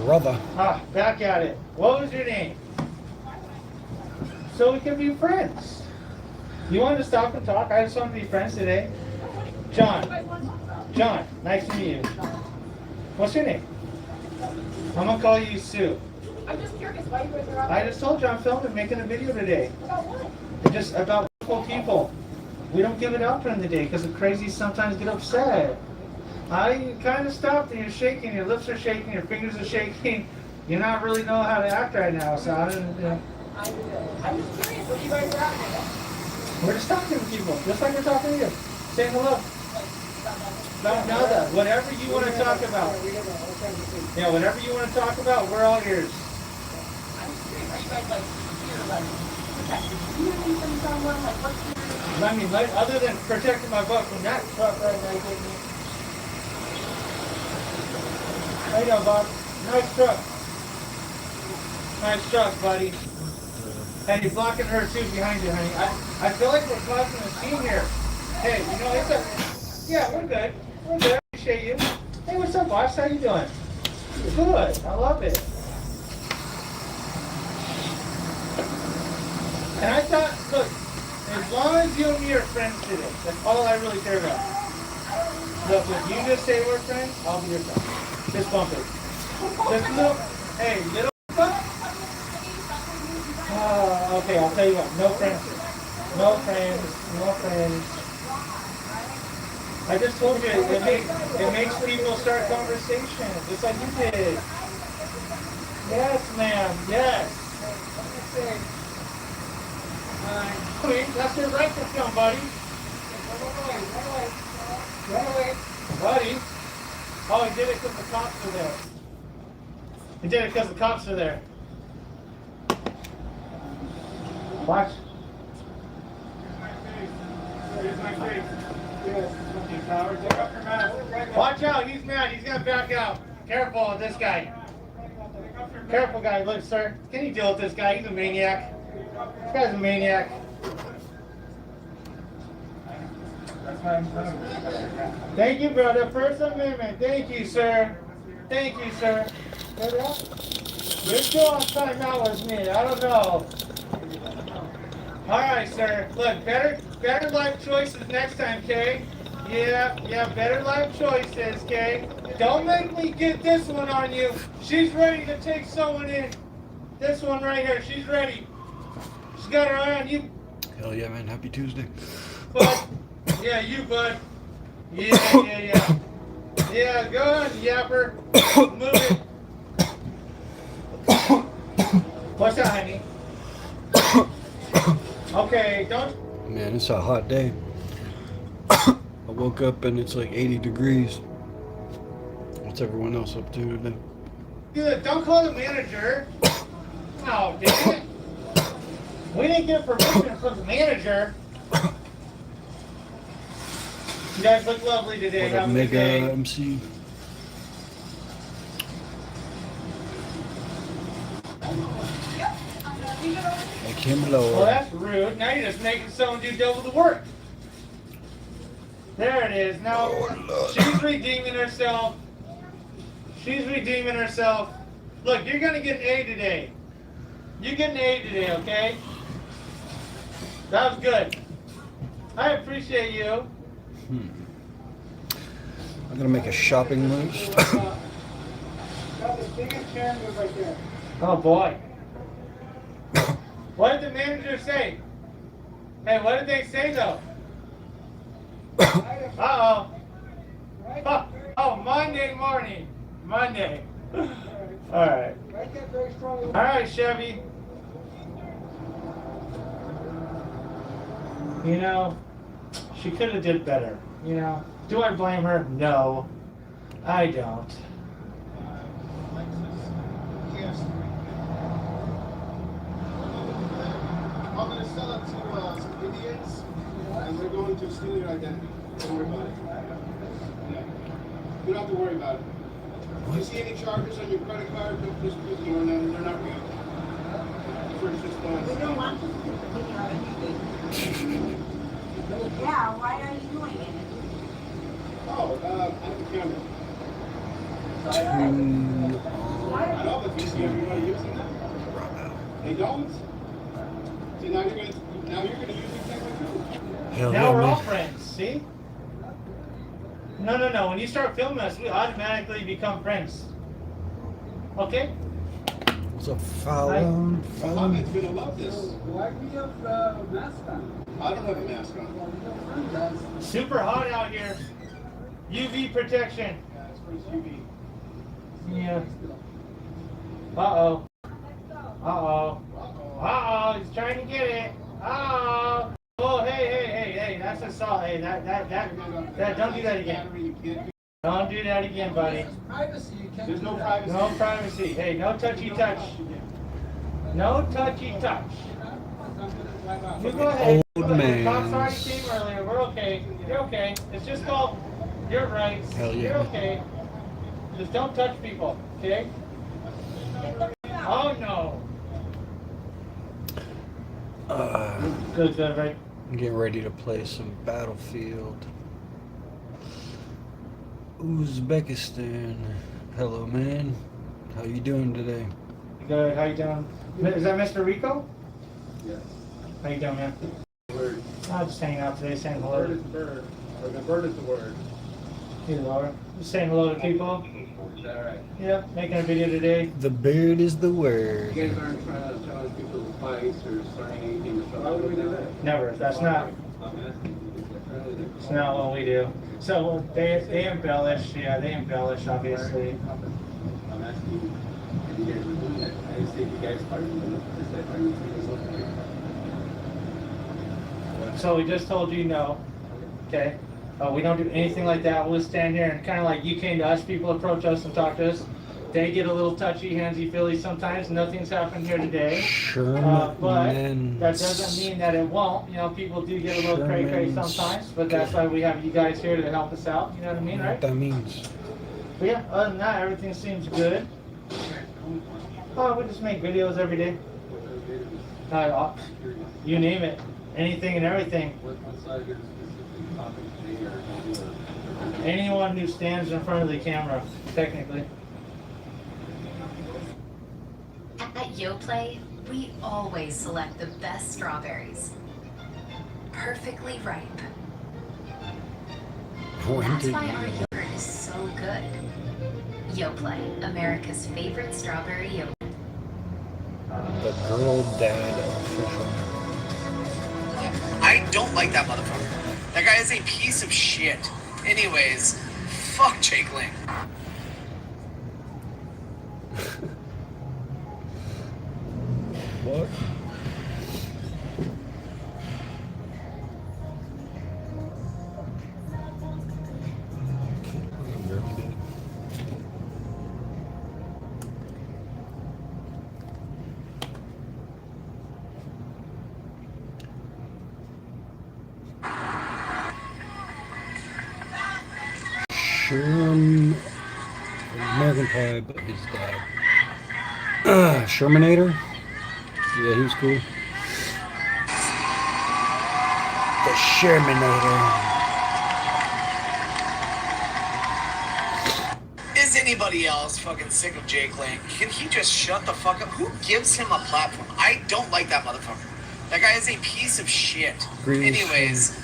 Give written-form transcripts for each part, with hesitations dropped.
brother. Ah, back at it. What was your name? So we can be friends. You wanted to stop and talk? I just want to be friends today. John. John, nice to meet you. What's your name? I'm gonna call you Sue. I'm just curious why you guys are out. I just told you I'm filming, making a video today. About what? Just about cool people. We don't give it out during the day because the crazies sometimes get upset. You kind of stopped and you're shaking, your lips are shaking, your fingers are shaking. You're not really know how to act right now, so I don't, I'm just curious what you guys are out there. we're just talking to people, just like we're talking to you. Saying hello. About nada. Whatever you want to talk about. Yeah, whatever you want to talk about, we're all ears. I'm just curious, are you guys like here, like protecting community from someone? Like what's your... I mean, like, other than protecting my butt from that truck right now, you getting me? How you doing, Bob? Nice truck. Nice truck, buddy. And you're blocking her too behind you, honey. I feel like we're causing a scene here. Hey, you know, it's a... Yeah, we're good. We're good. I appreciate you. Hey, what's up, boss? How you doing? Good. I love it. And I thought, look, as long as you and me are friends today, that's all I really care about. Look, if you just say we're friends, I'll be your friend. Just bump it. Just little, hey, little bump. Okay, I'll tell you what, no friends. No friends, no friends. I just told you, it makes people start conversations, just like you did. Yes, ma'am, yes. Queen, that's your right to film, buddy. Run away. Buddy. Oh, he did it because the cops are there. He did it because the cops are there. Watch. Here's my face. Yes. Watch out, he's mad. He's going to back out. Careful with this guy. Careful, guy. Look, sir. Can you deal with this guy? He's a maniac. This guy's a maniac. Thank you, brother. First Amendment. Thank you, sir. Thank you, sir. You're still on time out with me. I don't know. All right, sir. Look, better life choices next time, Kay. Yeah, better life choices, Kay. Don't make me get this one on you. She's ready to take someone in. This one right here. She's ready. She's got her eye on you. Hell yeah, man. Happy Tuesday. Bud. Yeah, you, bud. Yeah. Yeah, go on, yapper. Move it. What's that, honey? Okay, don't... Man, it's a hot day. I woke up and it's like 80 degrees. What's everyone else up to today? Good, don't call the manager. Oh, dang it. We didn't get permission from the manager. You guys look lovely today. What up, Have a good Mega day. MC? Like him Well, lower. that's rude. Now you're just making someone do double the work. There it is. Now, she's redeeming herself. She's redeeming herself. Look, you're going to get an A today. You get an A today, okay? That was good. I appreciate you. I'm gonna make a shopping list. Oh boy. What did the manager say? Hey, what did they say though? Uh-oh. Oh, Monday morning. Monday. Alright. Alright, Chevy. You know, she could have did better. You know, do I blame her? No, I don't. I'm going to sell it to some Indians, and they're going to steal your identity. Don't worry about it. Yeah. You don't have to worry about it. If you see any charges on your credit card, don't just ignore them. They're not real. First response. We don't want to give our anything. Yeah, why are you doing it? Oh, I have a camera. Why They don't. See, now you're gonna use the camera too. Hell Now yeah, we're all man. friends, see? No. When you start filming us, we automatically become friends. Okay? What's up, Fallon? Mohammed's gonna love this. Why do you have a mask on? I don't have a mask on. Super hot out here. UV protection. Yeah, it's for his UV. Yeah. Uh-oh. He's trying to get it. Uh-oh. Oh, hey. That's assault. Hey, that, don't do that again. Don't do that again, buddy. Privacy, you can't. There's no do that. privacy. No privacy. Hey, no touchy touch. No touchy touch. You go ahead. Old The man. cops already came earlier. We're okay. You're okay. It's just called your rights. Hell yeah. You're okay. Just don't touch people, okay? Oh no. Good, right? I'm getting ready to play some Battlefield. Uzbekistan. Hello, man. How you doing today? Good. How you doing? Is that Mr. Rico? Yes. How you doing, man? Word. I'm just hanging out today, saying The bird hello. is the bird. Or the bird is the word. Hey, Laura. Just saying hello to people. Is that right? Yeah, making a video today. The bird is the word. You guys aren't trying to challenge people to fights or starting anything. Why would we do that? Never. That's not. I'm asking you. It's not what we do. So they embellish. Yeah, they embellish, obviously. I'm asking you if you guys were doing that. I didn't say if you guys started doing it. I said, are you doing something? So we just told you no. Okay. We don't do anything like that. We'll stand here and kind of like you came to us, people approach us and talk to us. They get a little touchy, handsy, feely sometimes. Nothing's happened here today. Sherman. But that doesn't mean that it won't. You know, people do get a little cray-cray sometimes, but that's why we have you guys here to help us out. You know what I mean, What right? that means. But yeah, other than that, everything seems good. Oh, we just make videos every day. You name it. Anything and everything. What side is specific topic today or Anyone who stands in front of the camera, technically. At YoPlay, we always select the best strawberries. Perfectly ripe. When That's did why our you- yogurt is so good. YoPlay, America's favorite strawberry yogurt. The girl dad official. I don't like that motherfucker. That guy is a piece of shit. Anyways, fuck Jake Ling. What? Sherman, American Pie, but his dad. Shermanator? Yeah, he's cool. The Shermanator. Is anybody else fucking sick of Jake Lang? Can he just shut the fuck up? Who gives him a platform? I don't like that motherfucker. That guy is a piece of shit. Greetings Anyways,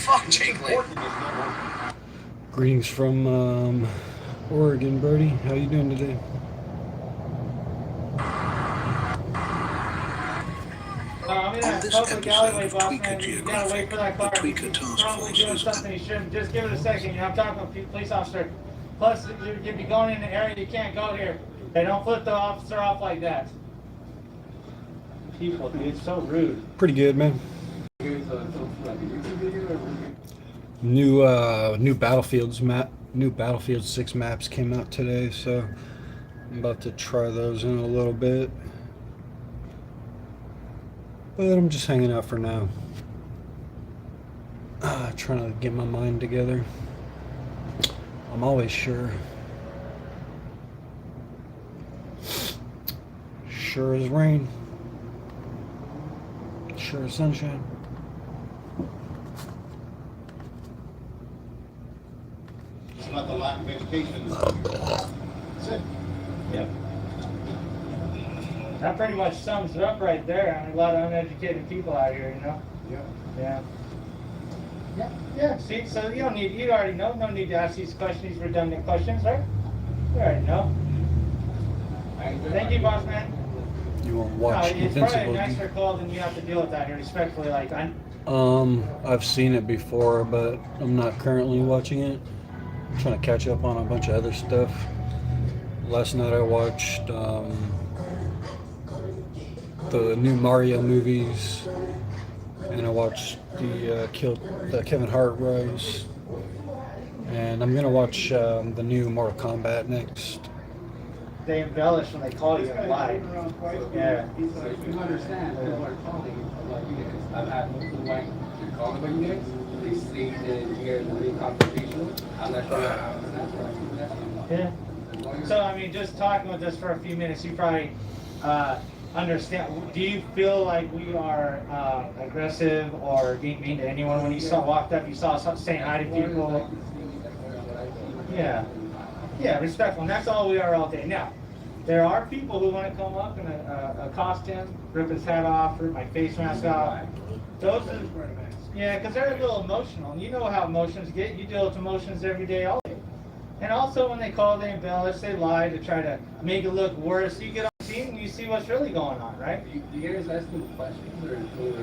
fuck Jake Lang. Greetings from Oregon, Birdie. How you doing today? I'm in On that this public episode alleyway, of boss Tweaker man. You gotta Geographic, wait for that the car. Tweaker He's Task probably Force doing is- something he shouldn't. Just give it a second. You know, I'm talking to a police officer. Plus, you'd be going in an area you can't go here. They don't flip the officer off like that. People, dude, it's so rude. Pretty good, man. you guys like a YouTube video or New Battlefield 6 maps came out today, so I'm about to try those in a little bit. But I'm just hanging out for now. Trying to get my mind together. I'm always sure. Sure as rain. Sure as sunshine. It's not the lack of education. That's it. Yep. That pretty much sums it up right there. I mean, a lot of uneducated people out here, you know? Yeah. Yeah. Yeah, yeah, see, so you don't need, you already know, no need to ask these questions, these redundant questions, right? You already know. Thank you, boss man. You won't No, watch it's probably a Invincible? nicer call than you have to deal with that here, respectfully, like, I've seen it before, but I'm not currently watching it. I'm trying to catch up on a bunch of other stuff. Last night I watched the new Mario movies, and I watched the Kevin Hart rise, and I'm gonna watch the new Mortal Kombat next. they embellish when they call you and lie. Yeah. So if you understand, people are calling about you guys. I've had multiple like they're calling about you guys. They say that you guys are really confrontational. I'm not sure how that's right. Yeah. So, I mean, just talking with us for a few minutes, you probably understand. Do you feel like we are aggressive or being mean to anyone when you walked up, you saw something saying hi to people? Yeah. Yeah, respectful. And that's all we are all day. Now, there are people who want to come up and accost him, rip his hat off, rip my face mask off. Those are, yeah, because they're a little emotional. And you know how emotions get. You deal with emotions every day, all day. And also when they call, they embellish, they lie to try to make it look worse. You get on the scene and you see what's really going on, right? Do you guys ask them questions or?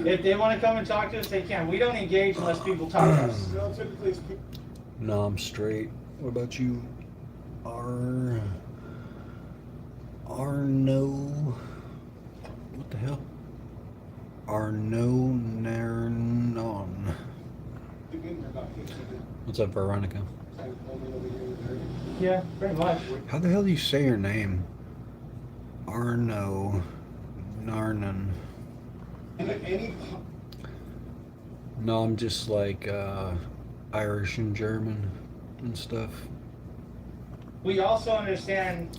If they want to come and talk to us, they can. We don't engage unless people talk to us. No, typically it's people. No, I'm straight. What about you? Arno. What the hell? Arno Narnon. What's up, Veronica? Yeah, pretty much. How the hell do you say your name? Arno Narnon. Any No, I'm just like Irish and German and stuff. We also understand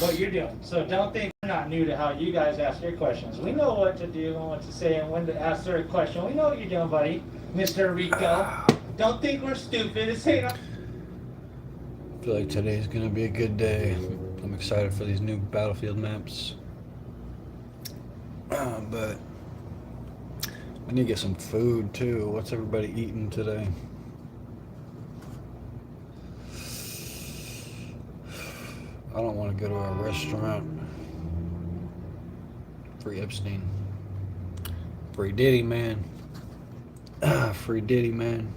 what you're doing. So don't think we're not new to how you guys ask your questions. We know what to do and what to say and when to ask their question. We know what you're doing, buddy. Mr. Rico. Don't think we're stupid. It's saying I feel like today's gonna be a good day. I'm excited for these new Battlefield maps. But I need to get some food too. What's everybody eating today? I don't want to go to a restaurant. Free Epstein. Free Diddy, man. Free Diddy, man.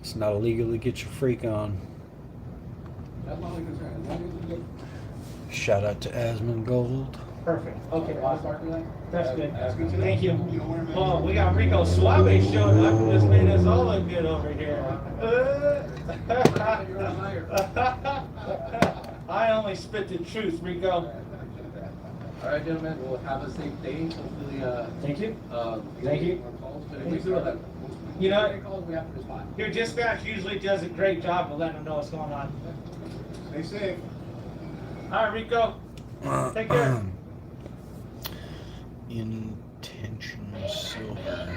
It's not illegal to get your freak on. That's my only concern. Shout out to Asmongold. perfect. Okay, awesome. That's good. That's good. Thank you. Oh, we got Rico Suave showing up and just made us all look good over here. I only spit the truth, Rico. All right, gentlemen, we'll have a safe day. Hopefully, Thank you. Thank you. You know, calls, we have to respond. your dispatch usually does a great job of letting them know what's going on. Stay safe. All right, Rico. Take care. Intentional silver.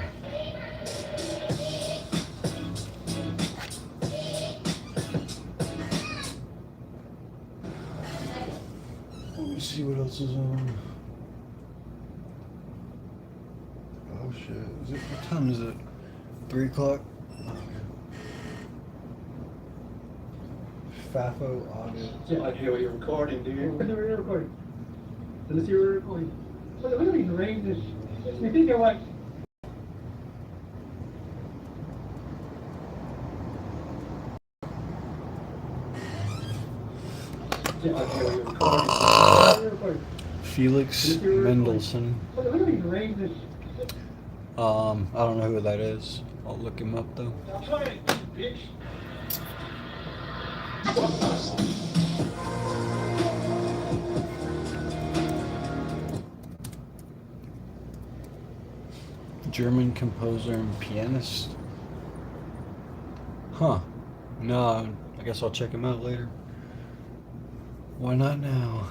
Let me see what else is on. Oh shit. Is it, what time is it? 3 o'clock? FAFO audit. Yeah, I hear what you're recording, do you? What are you recording? Let's see what you're recording. We don't even range this. You think you're what? Yeah, I hear what you're recording. What are you recording? Felix Mendelssohn. We don't even range this. I don't know who that is. I'll look him up though. Play, bitch. German composer and pianist. Huh. No, I guess I'll check him out later. Why not now?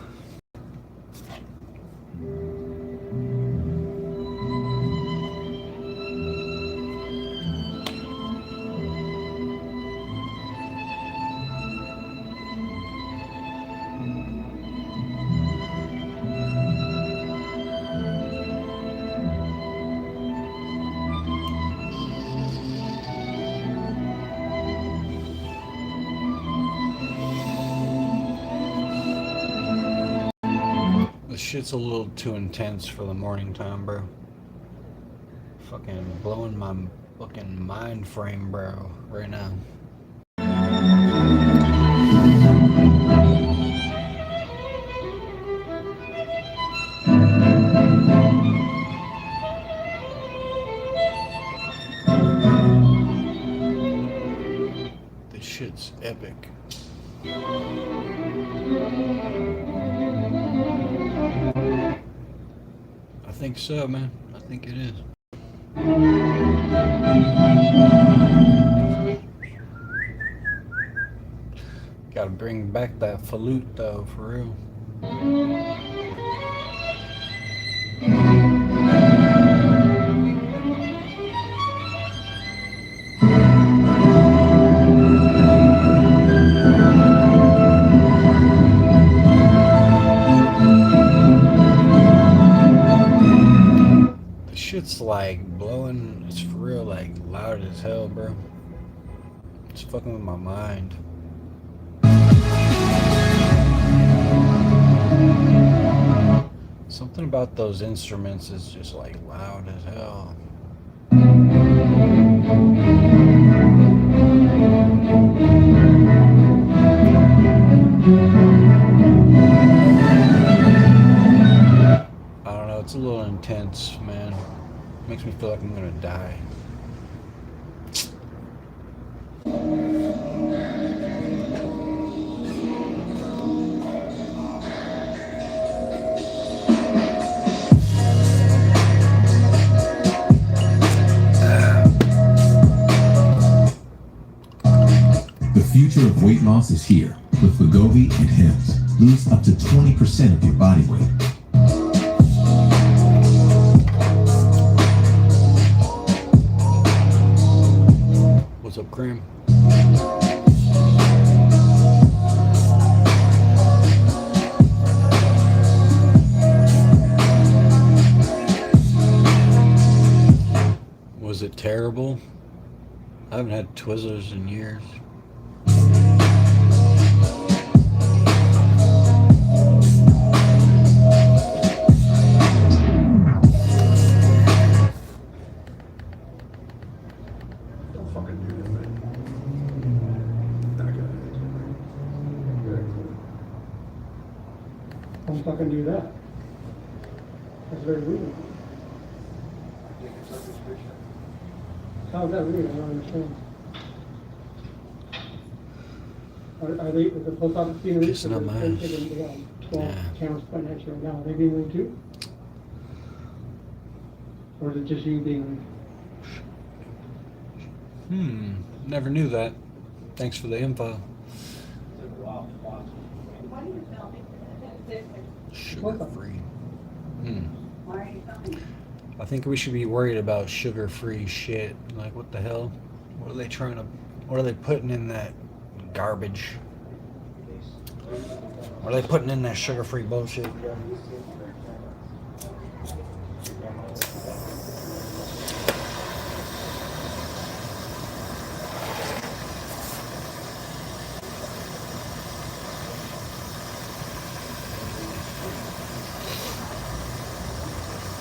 This shit's a little too intense for the morning time, bro. Fucking blowing my fucking mind frame, bro, right now. This shit's epic. I think so, man. I think it is. Gotta bring back that flute, though, for real. Shit's like blowing, it's for real, like loud as hell, bro. It's fucking with my mind. Something about those instruments is just like loud as hell. I don't know, it's a little intense, man. Makes me feel like I'm gonna die. The future of weight loss is here. With Wegovy and Hims, lose up to 20% of your body weight. What's up, Cream? Was it terrible? I haven't had Twizzlers in years. Don't fucking do that. That's very rude. How's that rude? I don't understand. Are they, is the post office being rude? Kissing on my ass. They got 12 Yeah. cameras pointing at you right now. Are they being rude too? Or is it just you being rude? Never knew that. Thanks for the info. Sugar free. I think we should be worried about sugar free shit. Like, what the hell? What are they putting in that garbage? What are they putting in that sugar free bullshit?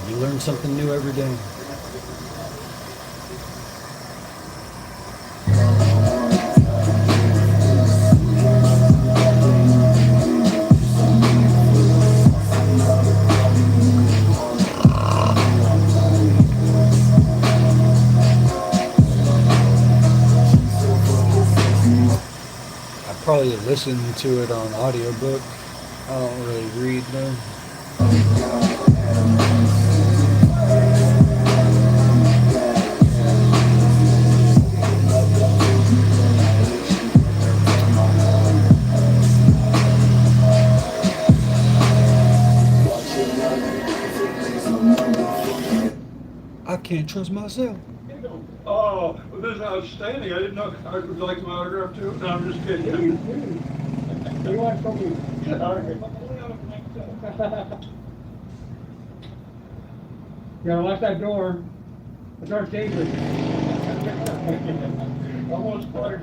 You learn something new every day. I probably listen to it on audiobook. I don't really read though. I can't trust myself. Oh, well, this is outstanding. I didn't know. I would like my autograph too. No, I'm just kidding. You want from me? You gotta watch that door. The door's dangerous. Almost quite.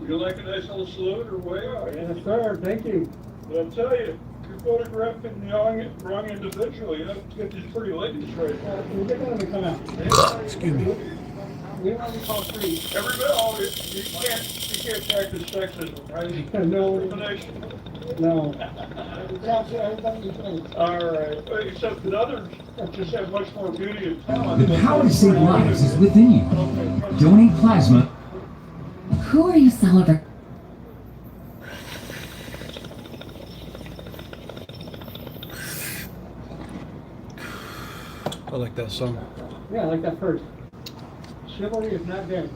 Would you like a nice little salute or wave? Yes, sir. Thank you. But I'll tell you, You're photographing the wrong individual. You have to get these pretty ladies right. We're going to come out. Excuse me. We want to call three. Everybody, oh, you can't practice sexism, right? No. Discrimination. No. Everybody you think. All right, except that others just have much more beauty and talent. The power to save lives is within you. Donate plasma. Who are you celebrating? I like that song. Yeah, I like that first. Chivalry is not dead.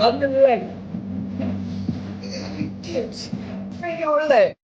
On the leg. Bring your leg.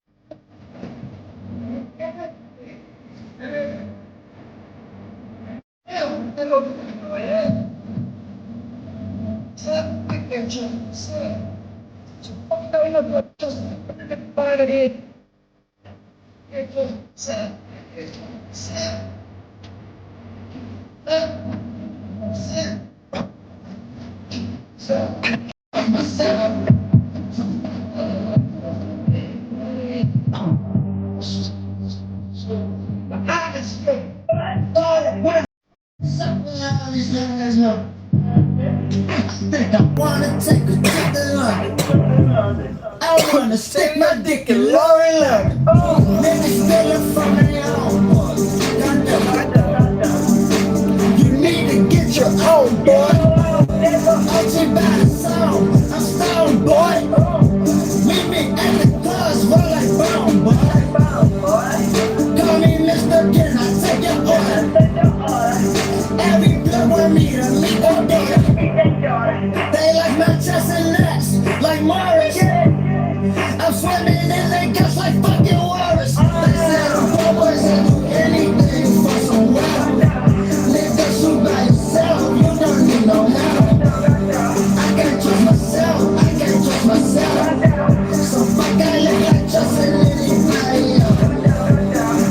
I wanna stick my dick in Lori Love. Niggas stealing from me own boy. You need to get your own boy. OG by the song, I'm stoned boy. Meet me at the clubs, roll like bone boy. Call me Mr. Can I take your order? Every blood want me to meet all day. They like my chest and nuts, like Morris. I'm swimming in their guts like fucking Walrus. They said I'm boys and do anything for some wealth. Live that shit by yourself, you don't need no help. I can't trust myself, I can't trust myself. So fuck I look like trusting anybody else.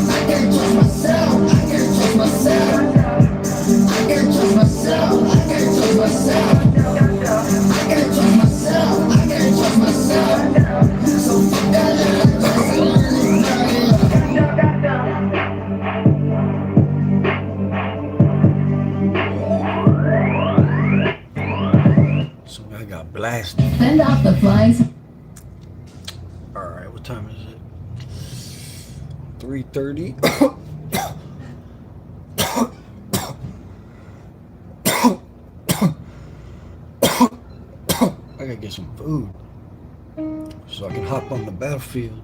I can't trust myself, I can't trust myself. I can't trust myself, I can't trust myself. I can't trust myself, I can't trust myself. So fuck I look like trusting anybody else. Some guy got blasted. Send off the flies. Alright, what time is it? 3:30. I gotta get some food so I can hop on the battlefield.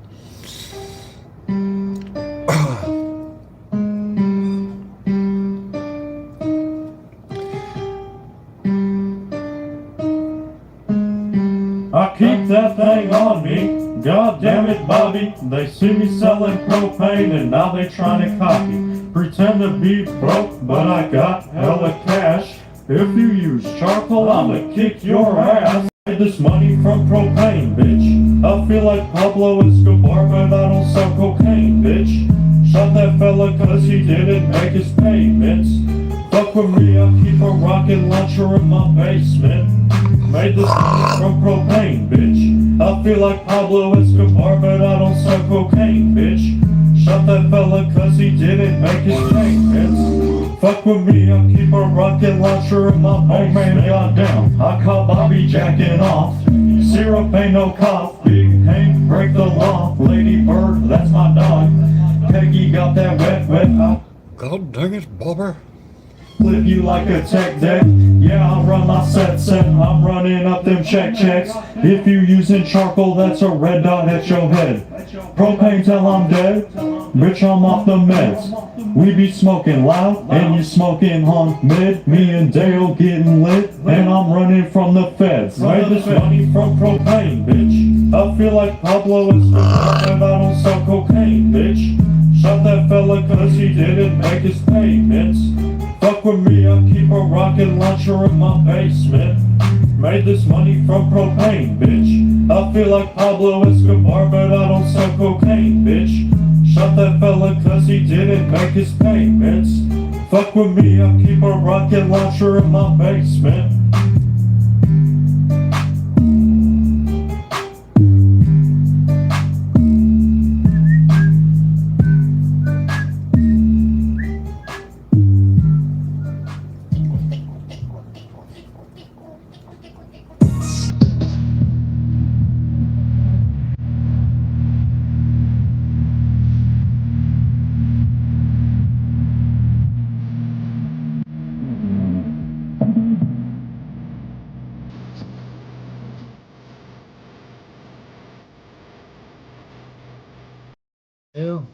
I keep that thing on me. God damn it, Bobby. They see me selling propane and now they trying to copy. Pretend to be broke, but I got hella cash. If you use charcoal, I'ma kick your ass. Get this money from propane, bitch. I feel like Pablo Escobar, but I don't sell cocaine, bitch. Shot that fella cause he didn't make his payments. Fuck Fuck with me, I keep a rocket launcher in my basement. Made this from propane, bitch. I feel like Pablo Escobar, but I don't sell cocaine, bitch. Shot that fella cause he didn't make his payments. Fuck with me, I keep a rocket launcher in my basement. Oh man, goddamn, I caught Bobby jacking off. Syrup ain't no cough. Big Hank, break the law. Lady Bird, that's my dog. Peggy got that wet. God dang it, Bobber. Flip you like a tech deck. Yeah, I run my set. I'm running up them checks. If you using charcoal, that's a red dot at your head. Propane till I'm dead. Bitch, I'm off the meds. We be smoking loud, and you smoking on mid. Me and Dale getting lit, and I'm running from the feds. Made this money from propane, bitch. I feel like Pablo Escobar, but I don't sell cocaine, bitch. Shot that fella cause he didn't make his payments. Fuck with me, I keep a rocket launcher in my basement. Made this money from propane, bitch. I feel like Pablo Escobar, but I don't sell cocaine, bitch. Shot that fella cause he didn't make his payments. Fuck with me, I keep a rocket launcher in my basement. Ew.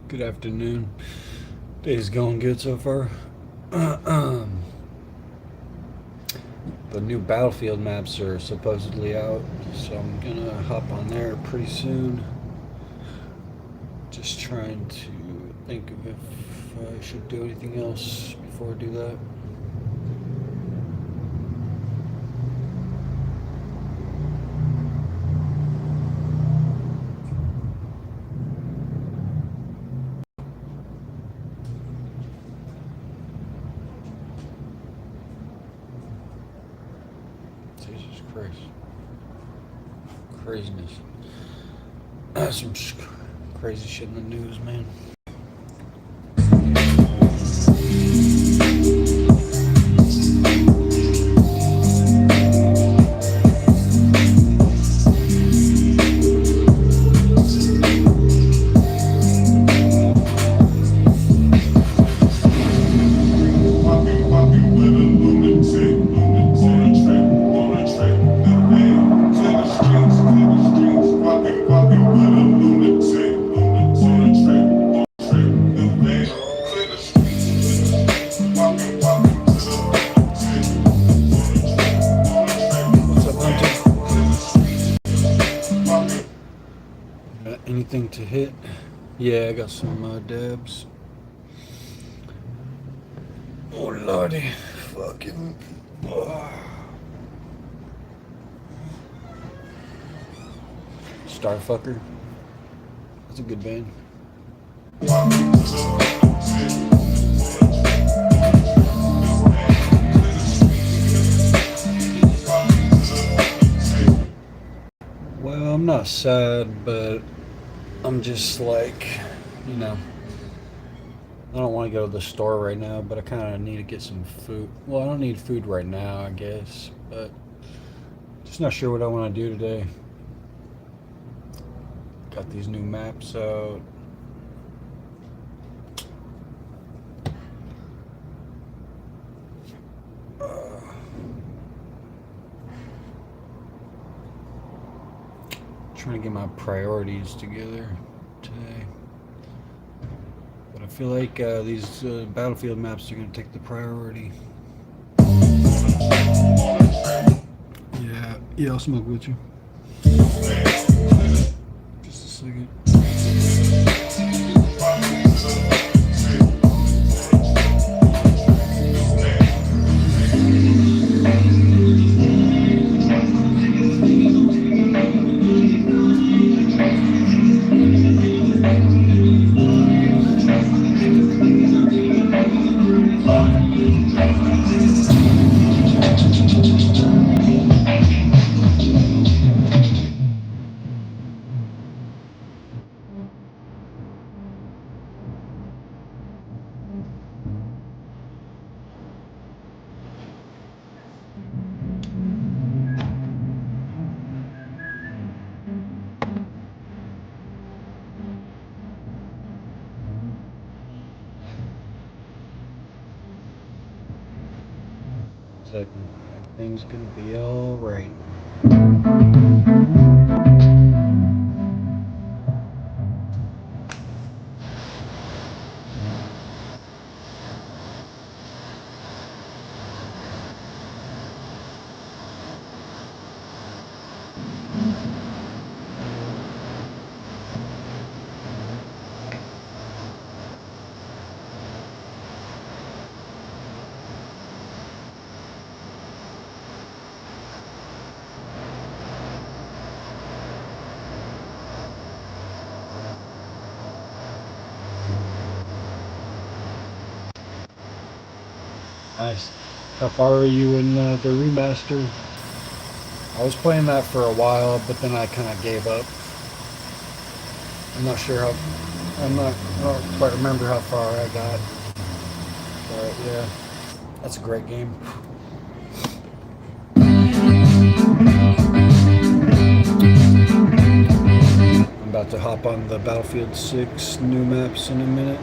Good afternoon. Day's going good so far. The new Battlefield maps are supposedly out, so I'm gonna hop on there pretty soon. Just trying to think of if I should do anything else before I do that. Jesus Christ. Craziness. Some crazy shit in the news, man. Anything to hit? Yeah, I got some dabs. Oh lordy, fucking. Starfucker. That's a good band. Well, I'm not sad, but I'm just like, you know, I don't want to go to the store right now, but I kind of need to get some food. Well, I don't need food right now, I guess, but just not sure what I want to do today. Got these new maps out. Trying to get my priorities together today. But I feel like these Battlefield maps are going to take the priority. Yeah, I'll smoke with you. Just a second. second. Everything's gonna be alright. Nice. How far are you in the remaster? I was playing that for a while, but then I kind of gave up. I'm not sure how. I don't quite remember how far I got. But yeah, that's a great game. I'm about to hop on the Battlefield 6 new maps in a minute.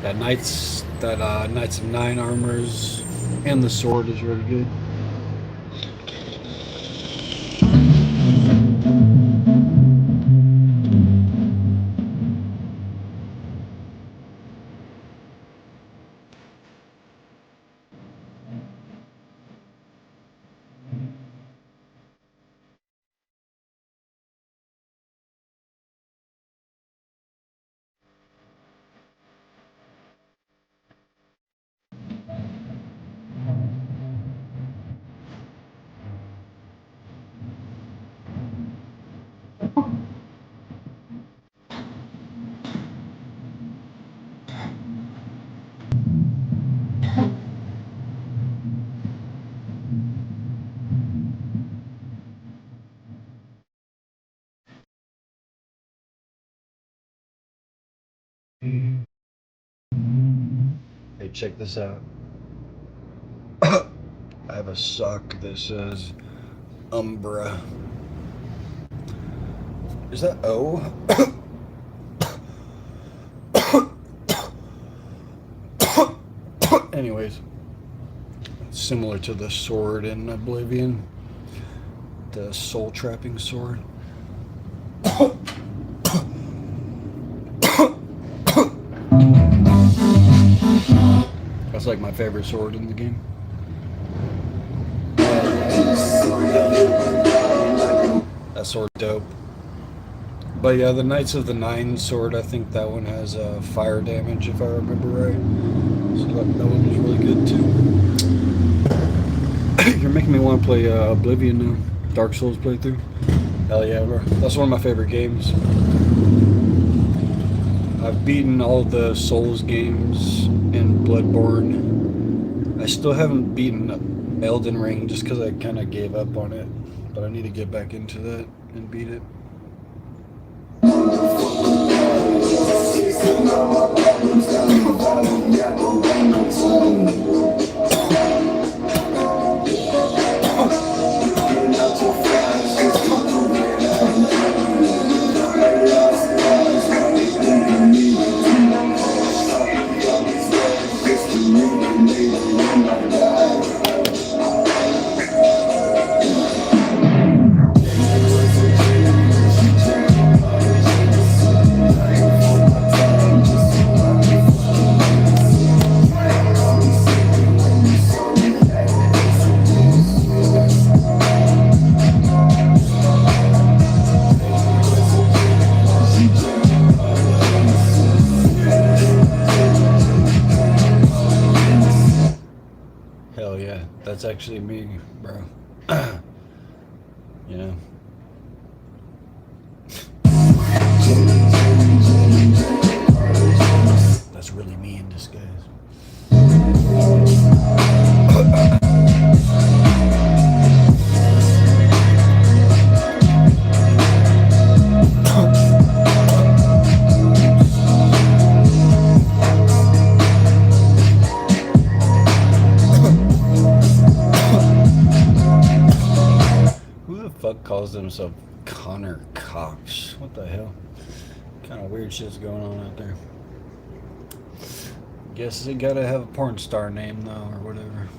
That Knights of Nine armors and the sword is really good. Hey, check this out. I have a sock that says Umbra. Is that O? Anyways, similar to the sword in Oblivion, the soul trapping sword. That's like my favorite sword in the game. That sword's dope. But yeah, the Knights of the Nine sword, I think that one has fire damage if I remember right. So that one was really good too. You're making me want to play Oblivion now. Dark Souls playthrough. Hell yeah, bro. That's one of my favorite games. I've beaten all of the Souls games and Bloodborne. I still haven't beaten Elden Ring just because I kind of gave up on it. But I need to get back into that and beat it. Hell yeah, that's actually me, bro. You know? That's really me in disguise. Fuck calls himself Connor Cox. What the hell? What kind of weird shit's going on out there? Guess it gotta have a porn star name though, or whatever.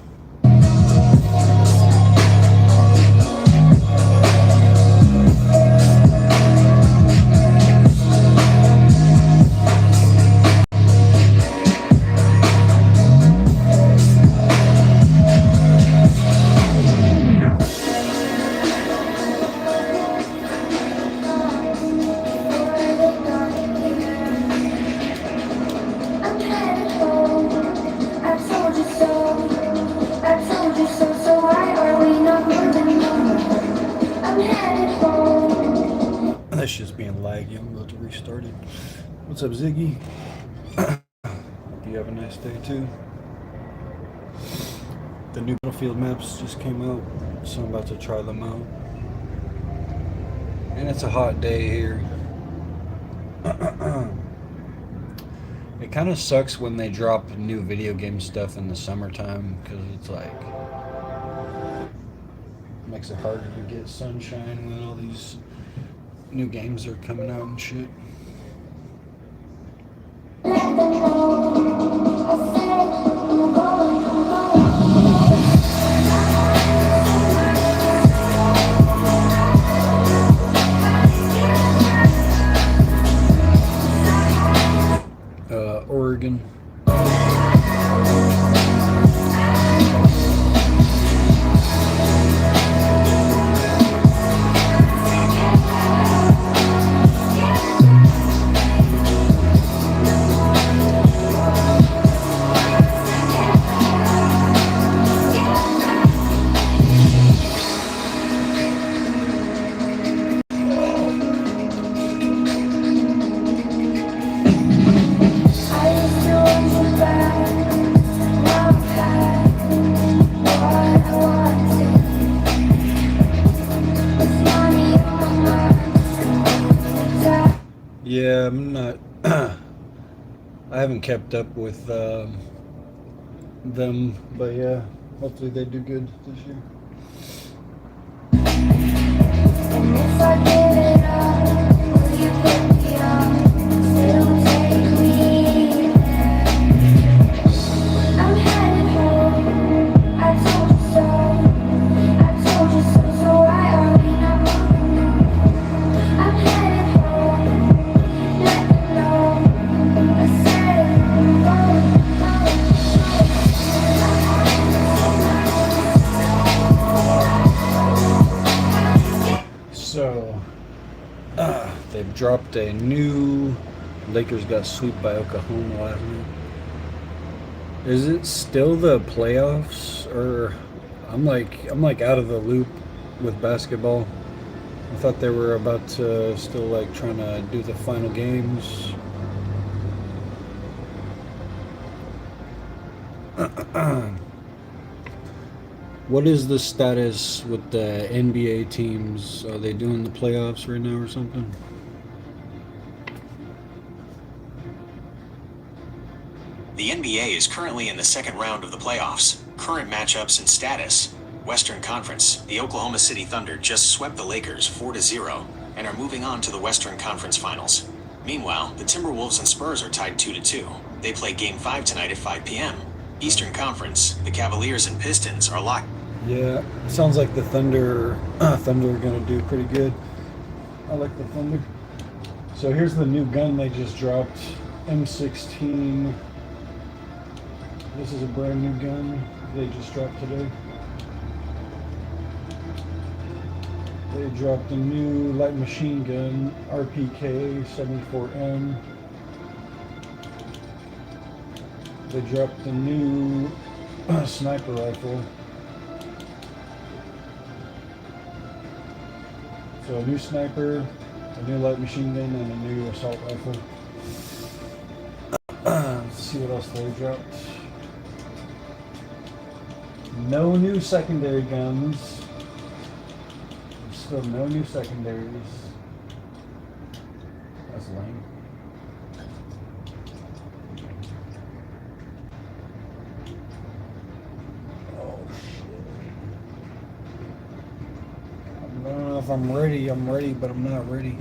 That shit's being laggy. I'm about to restart it. What's up, Ziggy? Hope you have a nice day too. The new Battlefield maps just came out, so I'm about to try them out. And it's a hot day here. It kind of sucks when they drop new video game stuff in the summertime, because it's like makes it harder to get sunshine when all these new games are coming out and shit. Oregon. Yeah, I'm not. I haven't kept up with them, but yeah, hopefully they do good this year. And if I give it up, will you pick me up? Still take me there. I'm headed home. I told you so. I told you so. So why are we not moving? I'm headed home. Let me know. I said so, they've dropped a new. Lakers got swept by Oklahoma last night. Is it still the playoffs, or I'm like out of the loop with basketball? I thought they were about to still like trying to do the final games. What is the status with the NBA teams? Are they doing the playoffs right now or something? The NBA is currently in the second round of the playoffs. Current matchups and status. Western Conference, the Oklahoma City Thunder just swept the Lakers 4-0 and are moving on to the Western Conference Finals. Meanwhile, the Timberwolves and Spurs are tied 2-2. They play Game 5 tonight at 5 p.m. Eastern Conference, the Cavaliers and Pistons are locked. Yeah, sounds like the Thunder are gonna do pretty good. I like the Thunder. So here's the new gun they just dropped, M16. This is a brand new gun they just dropped today. They dropped a new light machine gun, RPK 74M. They dropped a new sniper rifle. So a new sniper, a new light machine gun, and a new assault rifle. Let's see what else they dropped. No new secondary guns. Still no new secondaries. That's lame. Oh shit. I don't know if I'm ready, but I'm not ready.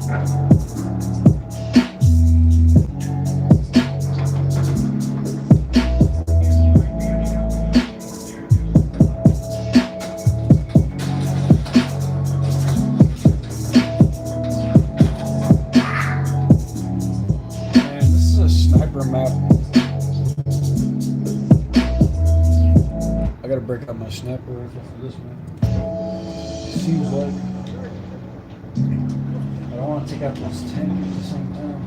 Map. I gotta break out my sniper rifle for this one. Seems like I don't want to take out this tank at the same time.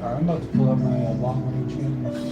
I'm about to pull out my long range guns.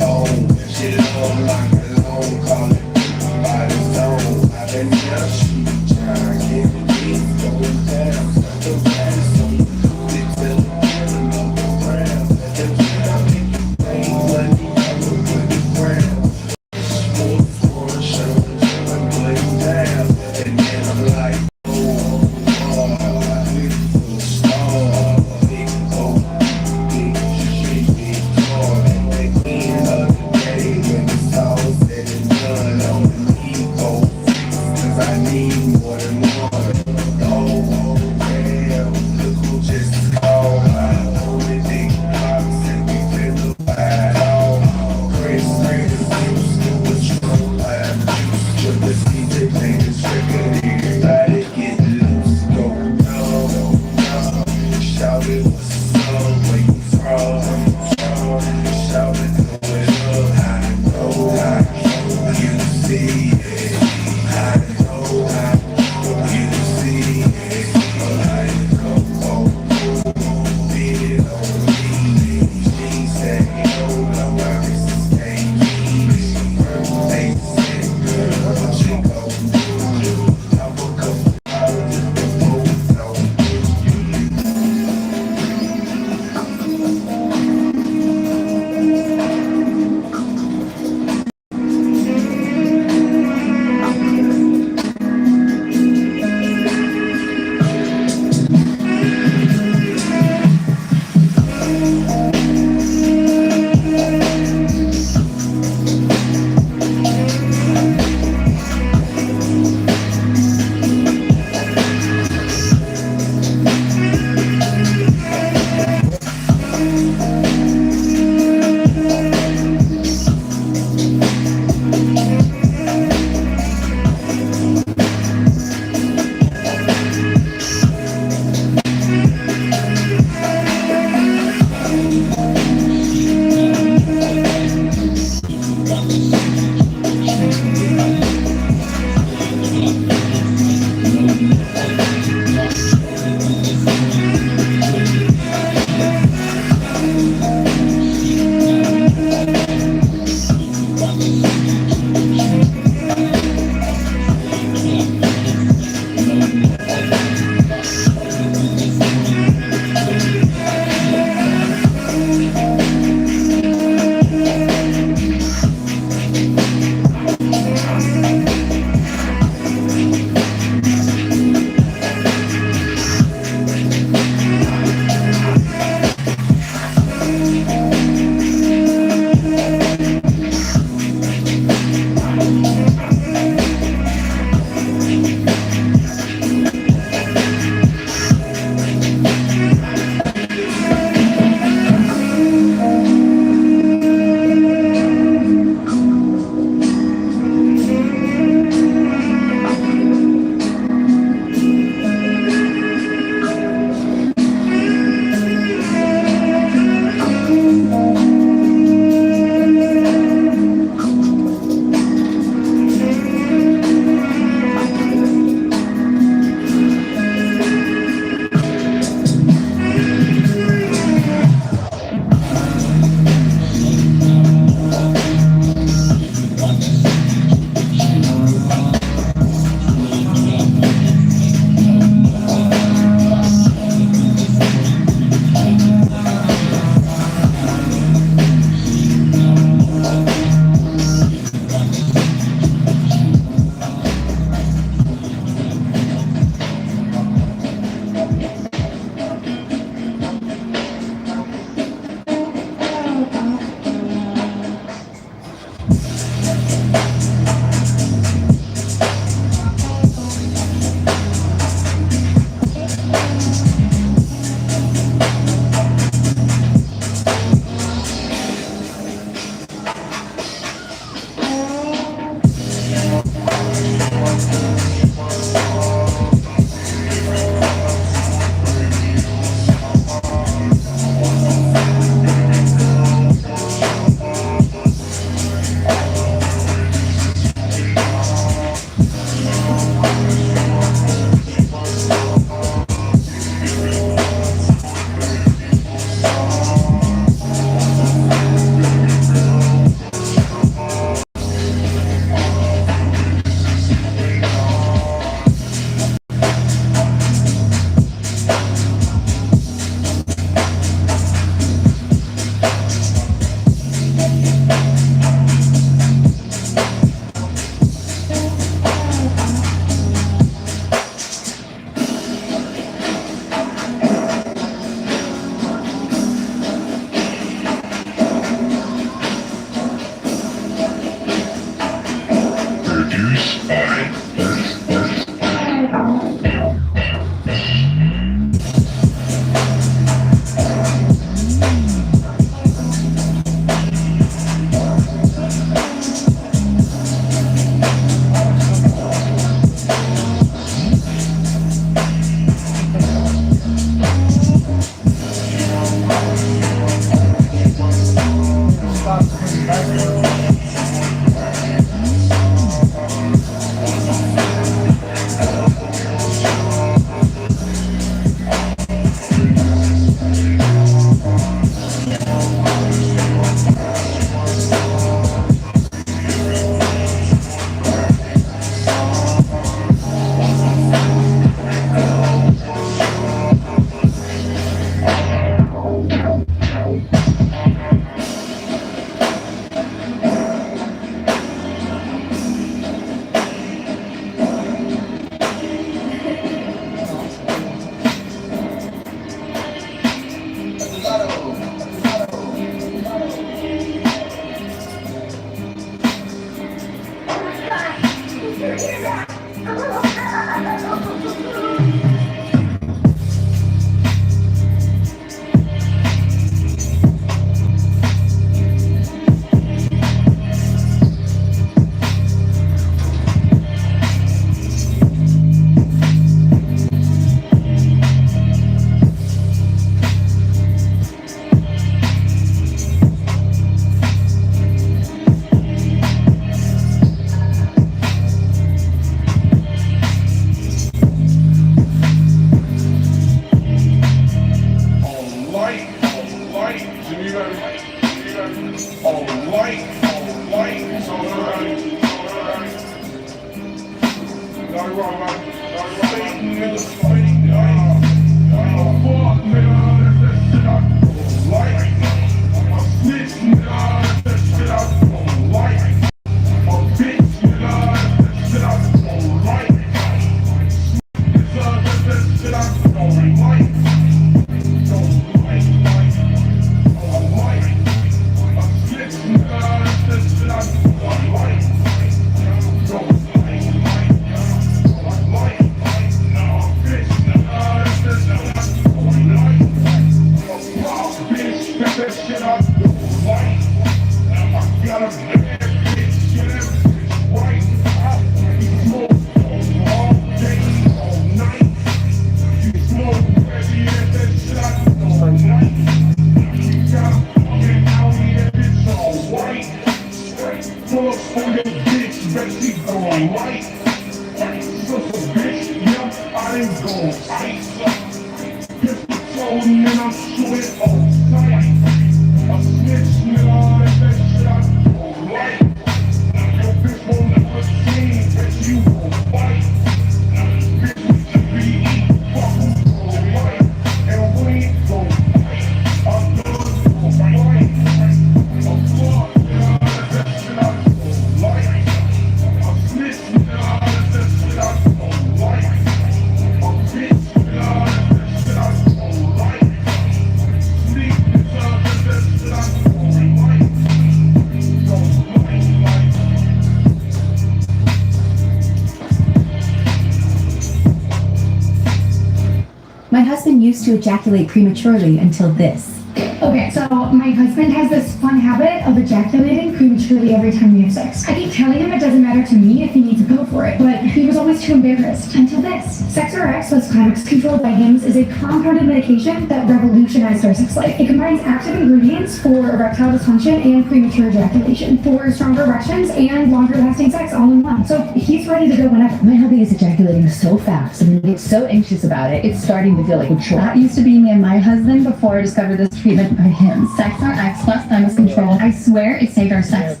My husband used to ejaculate prematurely until this. Okay, so my husband has this fun habit of ejaculating prematurely every time we have sex. I keep telling him it doesn't matter to me if he needs a pill for it, but he was always too embarrassed until this. Sex-RX plus climax controlled by Hims is a compounded medication that revolutionized our sex life. It combines active ingredients for erectile dysfunction and premature ejaculation, for stronger erections and longer lasting sex all in one. So he's ready to go whenever. My hubby is ejaculating so fast and he gets so anxious about it, it's starting to feel like a chore. That used to be me and my husband before I discovered this treatment by him. Sex-RX plus thymus control. I swear it saved our sex.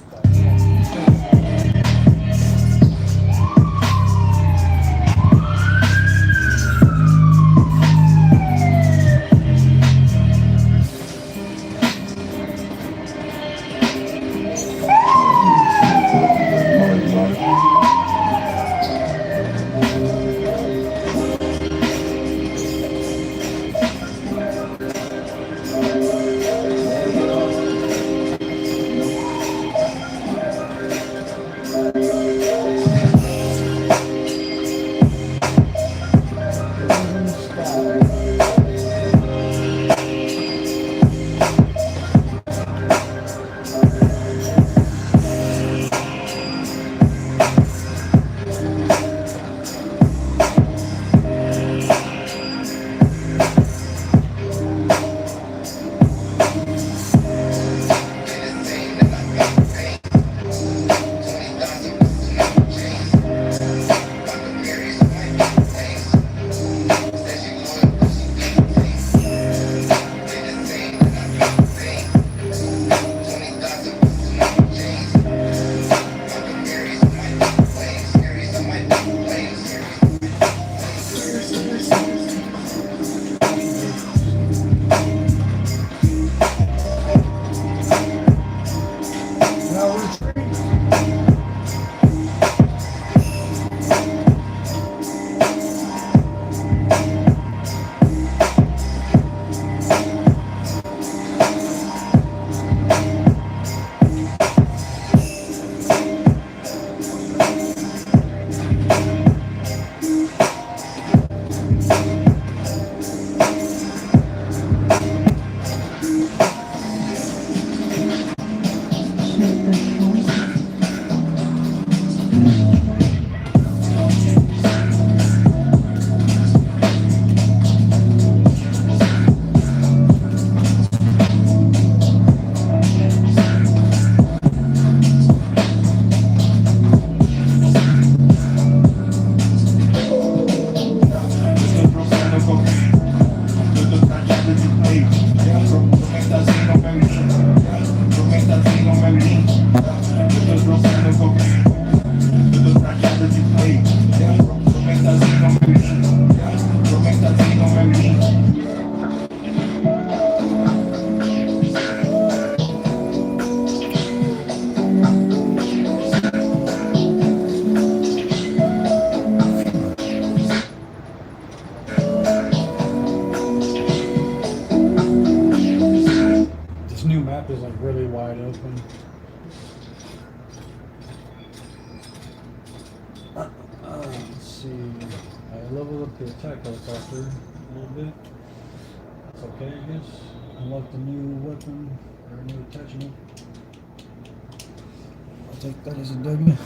open. Let's see. I leveled up the attack helicopter a little bit. That's okay, I guess. Unlocked a new weapon or a new attachment. I'll take that as a W.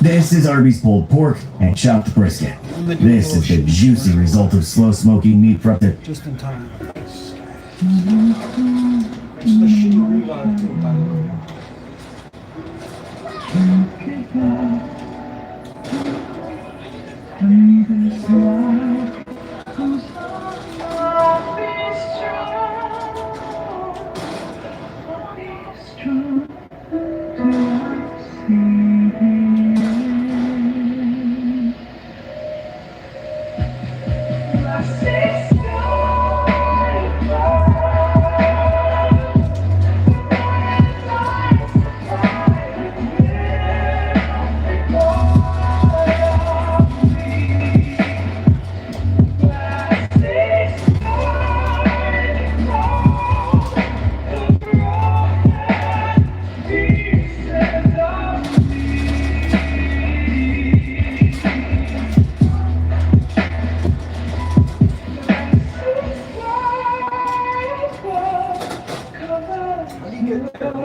This is Arby's pulled pork and chopped brisket. This is the juicy result of slow smoking meat for up to just in time. It's the shitty revive thing, by the way. How do you get there?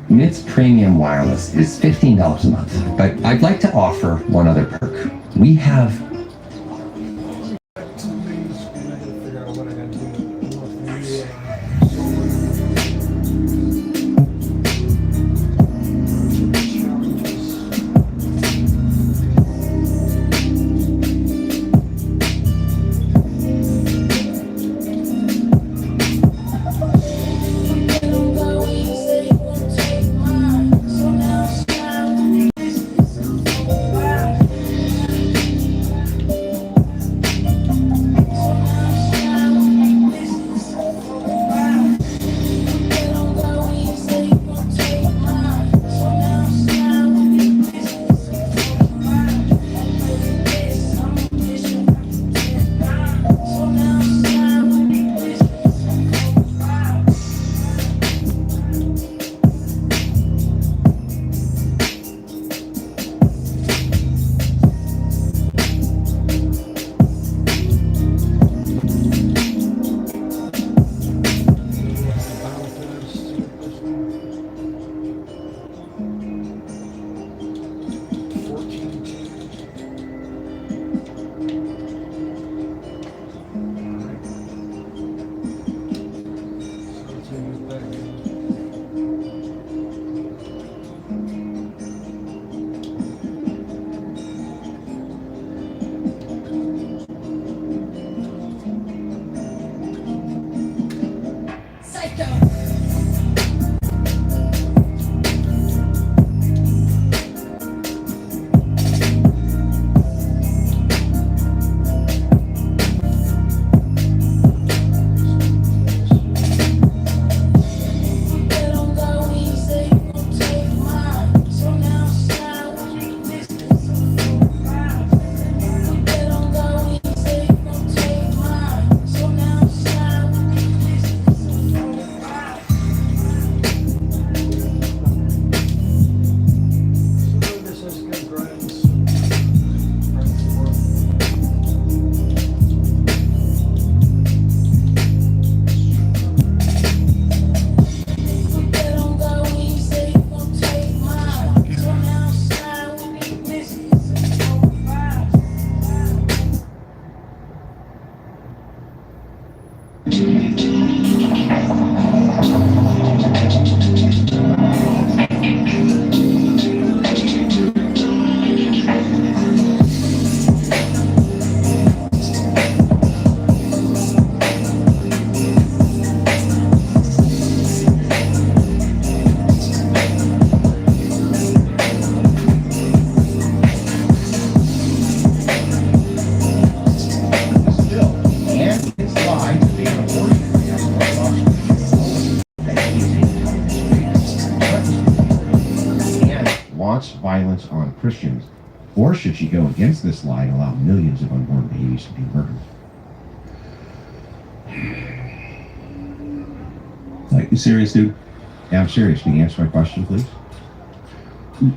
Mid's Premium Wireless is $15 a month, but I'd like to offer one other perk. We have violence on Christians, or should she go against this lie and allow millions of unborn babies to be murdered? Like, you serious, dude? Yeah, I'm serious. Can you answer my question, please?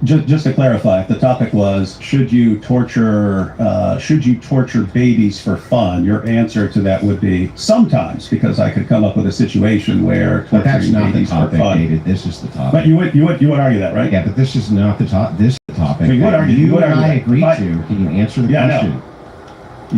Just to clarify, if the topic was should you torture babies for fun, your answer to that would be sometimes, because I could come up with a situation where But that's torturing not the babies for topic, fun. David. This is the topic. But you would argue that, right? Yeah, but this is not the top. This is the topic. So you would that argue. you would and argue I that. agreed But- to. Can you answer the Yeah, I know. question?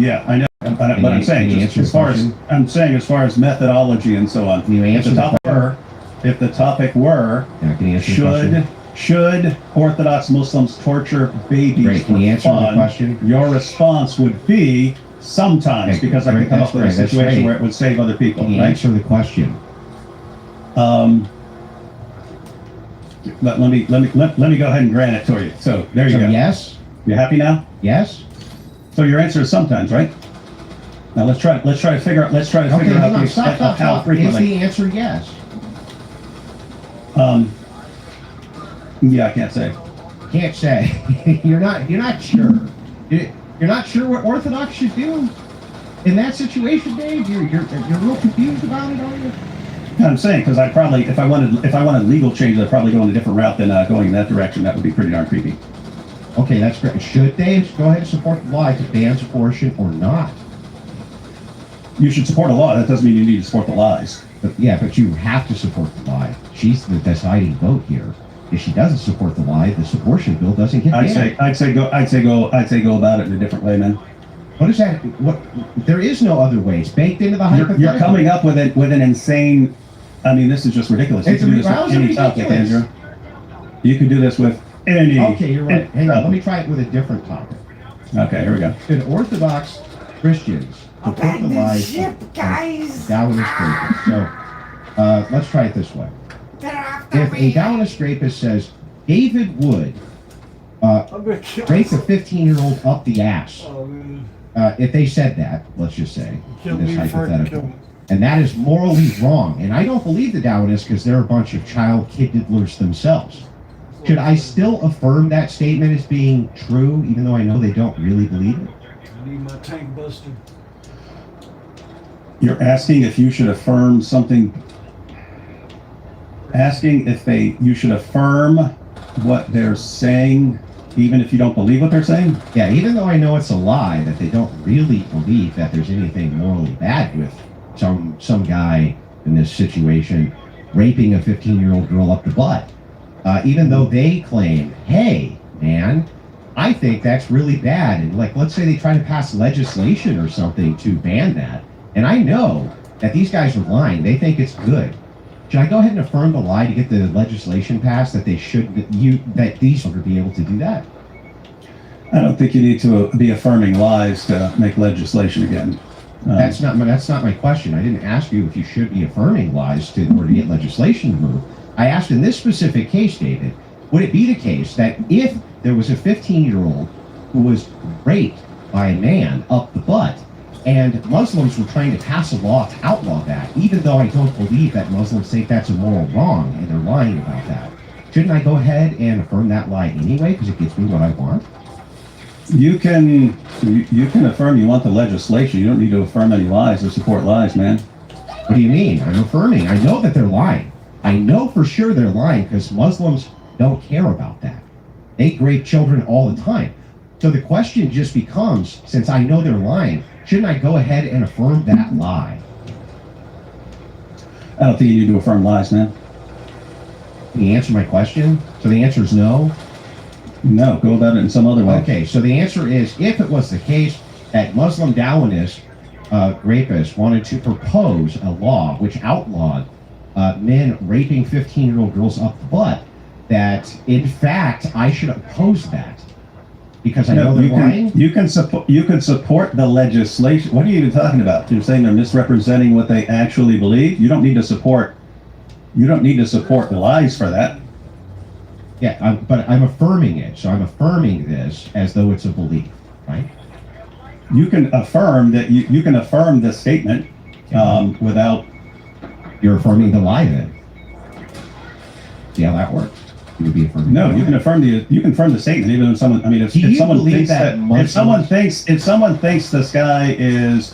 Yeah, I know. But Can I'm you saying, just answer as the far as question? I'm saying, as far as methodology and so on. Can you answer the question? If the topic were, Yeah, can you answer the question? should Orthodox Muslims torture babies Great. Can for you answer the fun? question? Your response would be sometimes, Okay, because I great, could come that's up with a great, that's situation great. where it would save other people. Can you Right? answer the question? Let me go ahead and grant it to you. So there you So go. yes? You happy now? Yes? So your answer is sometimes, right? Now let's try to figure out. Okay, the hang on. extent Stop. of how Is frequently. the answer yes? Yeah, I can't say. Can't say. You're not sure. You're not sure what Orthodox should do in that situation, Dave. You're real confused about it, are you? I'm saying because I probably, if I wanted legal change, I'd probably go in a different route than going in that direction. That would be pretty darn creepy. Okay, that's great. Should they go ahead and support the law to ban abortion or not? You should support a law. That doesn't mean you need to support the lies. But you have to support the lie. she's the deciding vote here. If she doesn't support the lie, this abortion bill doesn't get banned. I'd say go about it in a different way, man. What is that? What? There is no other way. It's baked into the hypothetical. You're coming up with an insane. I mean, this is just ridiculous. You It's can do this with any topic, Andrew. You can do this with any. Okay, you're right. Hang on. Let me try it with a different topic. Okay, here we go. Should Orthodox Christians support the lies of Darwinist rapists? So, let's try it this way. If a Darwinist rapist says David Wood rape a 15-year-old up the ass, if they said that, let's just say, in this hypothetical, and that is morally wrong, and I don't believe the Darwinists because they're a bunch of child kiddiddlers themselves. Should I still affirm that statement as being true, even though I know they don't really believe it? I need my tank buster. You're asking if you should affirm something. Asking if you should affirm what they're saying, even if you don't believe what they're saying? Yeah, even though I know it's a lie, that they don't really believe that there's anything morally bad with some guy in this situation raping a 15-year-old girl up the butt. Even though they claim, hey, man, I think that's really bad. And like, let's say they try to pass legislation or something to ban that. And I know that these guys are lying. They think it's good. Should I go ahead and affirm the lie to get the legislation passed that that these would be able to do that? I don't think you need to be affirming lies to make legislation again. That's not my question. I didn't ask you if you should be affirming lies in order to get legislation moved. I asked in this specific case, David, would it be the case that if there was a 15-year-old who was raped by a man up the butt, and Muslims were trying to pass a law to outlaw that, even though I don't believe that Muslims think that's a moral wrong and they're lying about that, shouldn't I go ahead and affirm that lie anyway because it gets me what I want? You can affirm you want the legislation. You don't need to affirm any lies or support lies, man. What do you mean? I'm affirming. I know that they're lying. I know for sure they're lying because Muslims don't care about that. They rape children all the time. So the question just becomes, since I know they're lying, shouldn't I go ahead and affirm that lie? I don't think you need to affirm lies, man. Can you answer my question? So the answer is no? No, go about it in some other way. Okay, so the answer is, if it was the case that Muslim Darwinist rapists wanted to propose a law which outlawed men raping 15-year-old girls up the butt, that in fact I should oppose that because I know they're lying. You can support the legislation. What are you even talking about? You're saying they're misrepresenting what they actually believe. You don't need to support the lies for that. Yeah, but I'm affirming it. So I'm affirming this as though it's a belief, right? You can affirm that. You can affirm the statement without. You're affirming the lie then. See how that works? You would be affirming. No, you can affirm the statement even if someone. I mean, if someone thinks the sky is